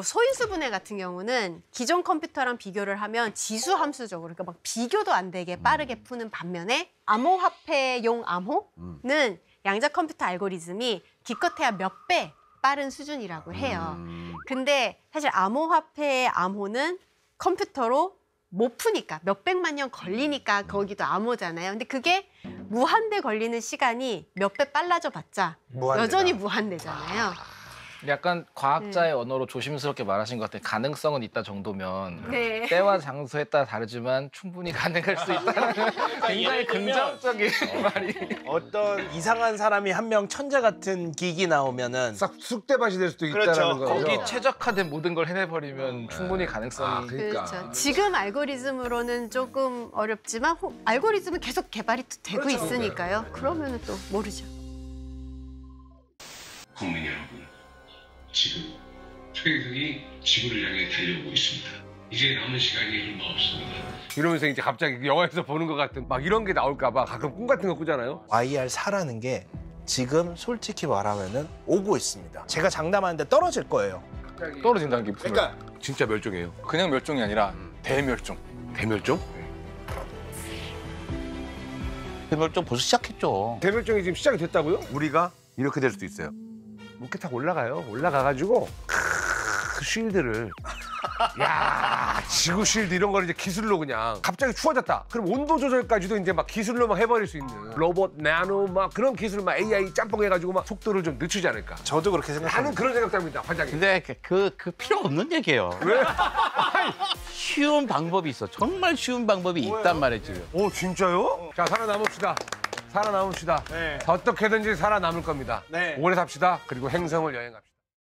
소인수 분해 같은 경우는 기존 컴퓨터랑 비교를 하면 지수 함수적으로 그러니까 막 비교도 안 되게 빠르게 푸는 반면에 암호화폐용 암호는 양자 컴퓨터 알고리즘이 기껏해야 몇 배 빠른 수준이라고 해요. 근데 사실 암호화폐의 암호는 컴퓨터로 못 푸니까 몇백만 년 걸리니까 거기도 암호잖아요. 근데 그게 무한대 걸리는 시간이 몇 배 빨라져 봤자 무한대다. 여전히 무한대잖아요. 약간 과학자의 언어로 조심스럽게 말하신 것 같아요. 가능성은 있다 정도면 네. 때와 장소에 따라 다르지만 충분히 가능할 수 있다는 굉장히 긍정적인 말이. 어떤 이상한 사람이 한 명 천재 같은 기기 나오면은 싹 쑥대밭이 될 수도 그렇죠. 있다는 거죠. 거기 최적화된 모든 걸 해내버리면 충분히 가능성이. 그러니까. 그렇죠. 지금 알고리즘으로는 조금 어렵지만 알고리즘은 계속 개발이 또 되고 그렇죠. 있으니까요. 그러면은 또 모르죠. 국민 여러분, 지금 초계석이 지구를 향해 달려오고 있습니다. 이제 남은 시간이 얼마 없습니다. 이러면서 이제 갑자기 영화에서 보는 것 같은 막 이런 게 나올까 봐 가끔 꿈 같은 거 꾸잖아요. YR4라는 게 지금 솔직히 말하면은 오고 있습니다. 제가 장담하는데 떨어질 거예요. 떨어진다는 게 무슨 그러니까 진짜 멸종이에요. 그냥 멸종이 아니라 대멸종. 대멸종? 대멸종 벌써 시작했죠. 대멸종이 지금 시작이 됐다고요? 우리가 이렇게 될 수도 있어요. 로켓 타고 올라가요. 올라가가지고 그 쉴드를 야 지구 쉴드 이런 거를 이제 기술로 그냥 갑자기 추워졌다. 그럼 온도 조절까지도 이제 막 기술로 막 해버릴 수 있는 로봇, 나노 막 그런 기술 막 AI 짬뽕 해가지고 막 속도를 좀 늦추지 않을까. 저도 그렇게 나는 생각합니다. 그런 생각합니다. 반장님. 근데 그 필요 없는 얘기예요. 왜? 쉬운 방법이 있어. 정말 쉬운 방법이 있단 말이지. 오 진짜요? 자 살아남읍시다. 살아남읍시다. 네. 어떻게든지 살아남을 겁니다. 네. 오래 삽시다. 그리고 행성을 여행합시다.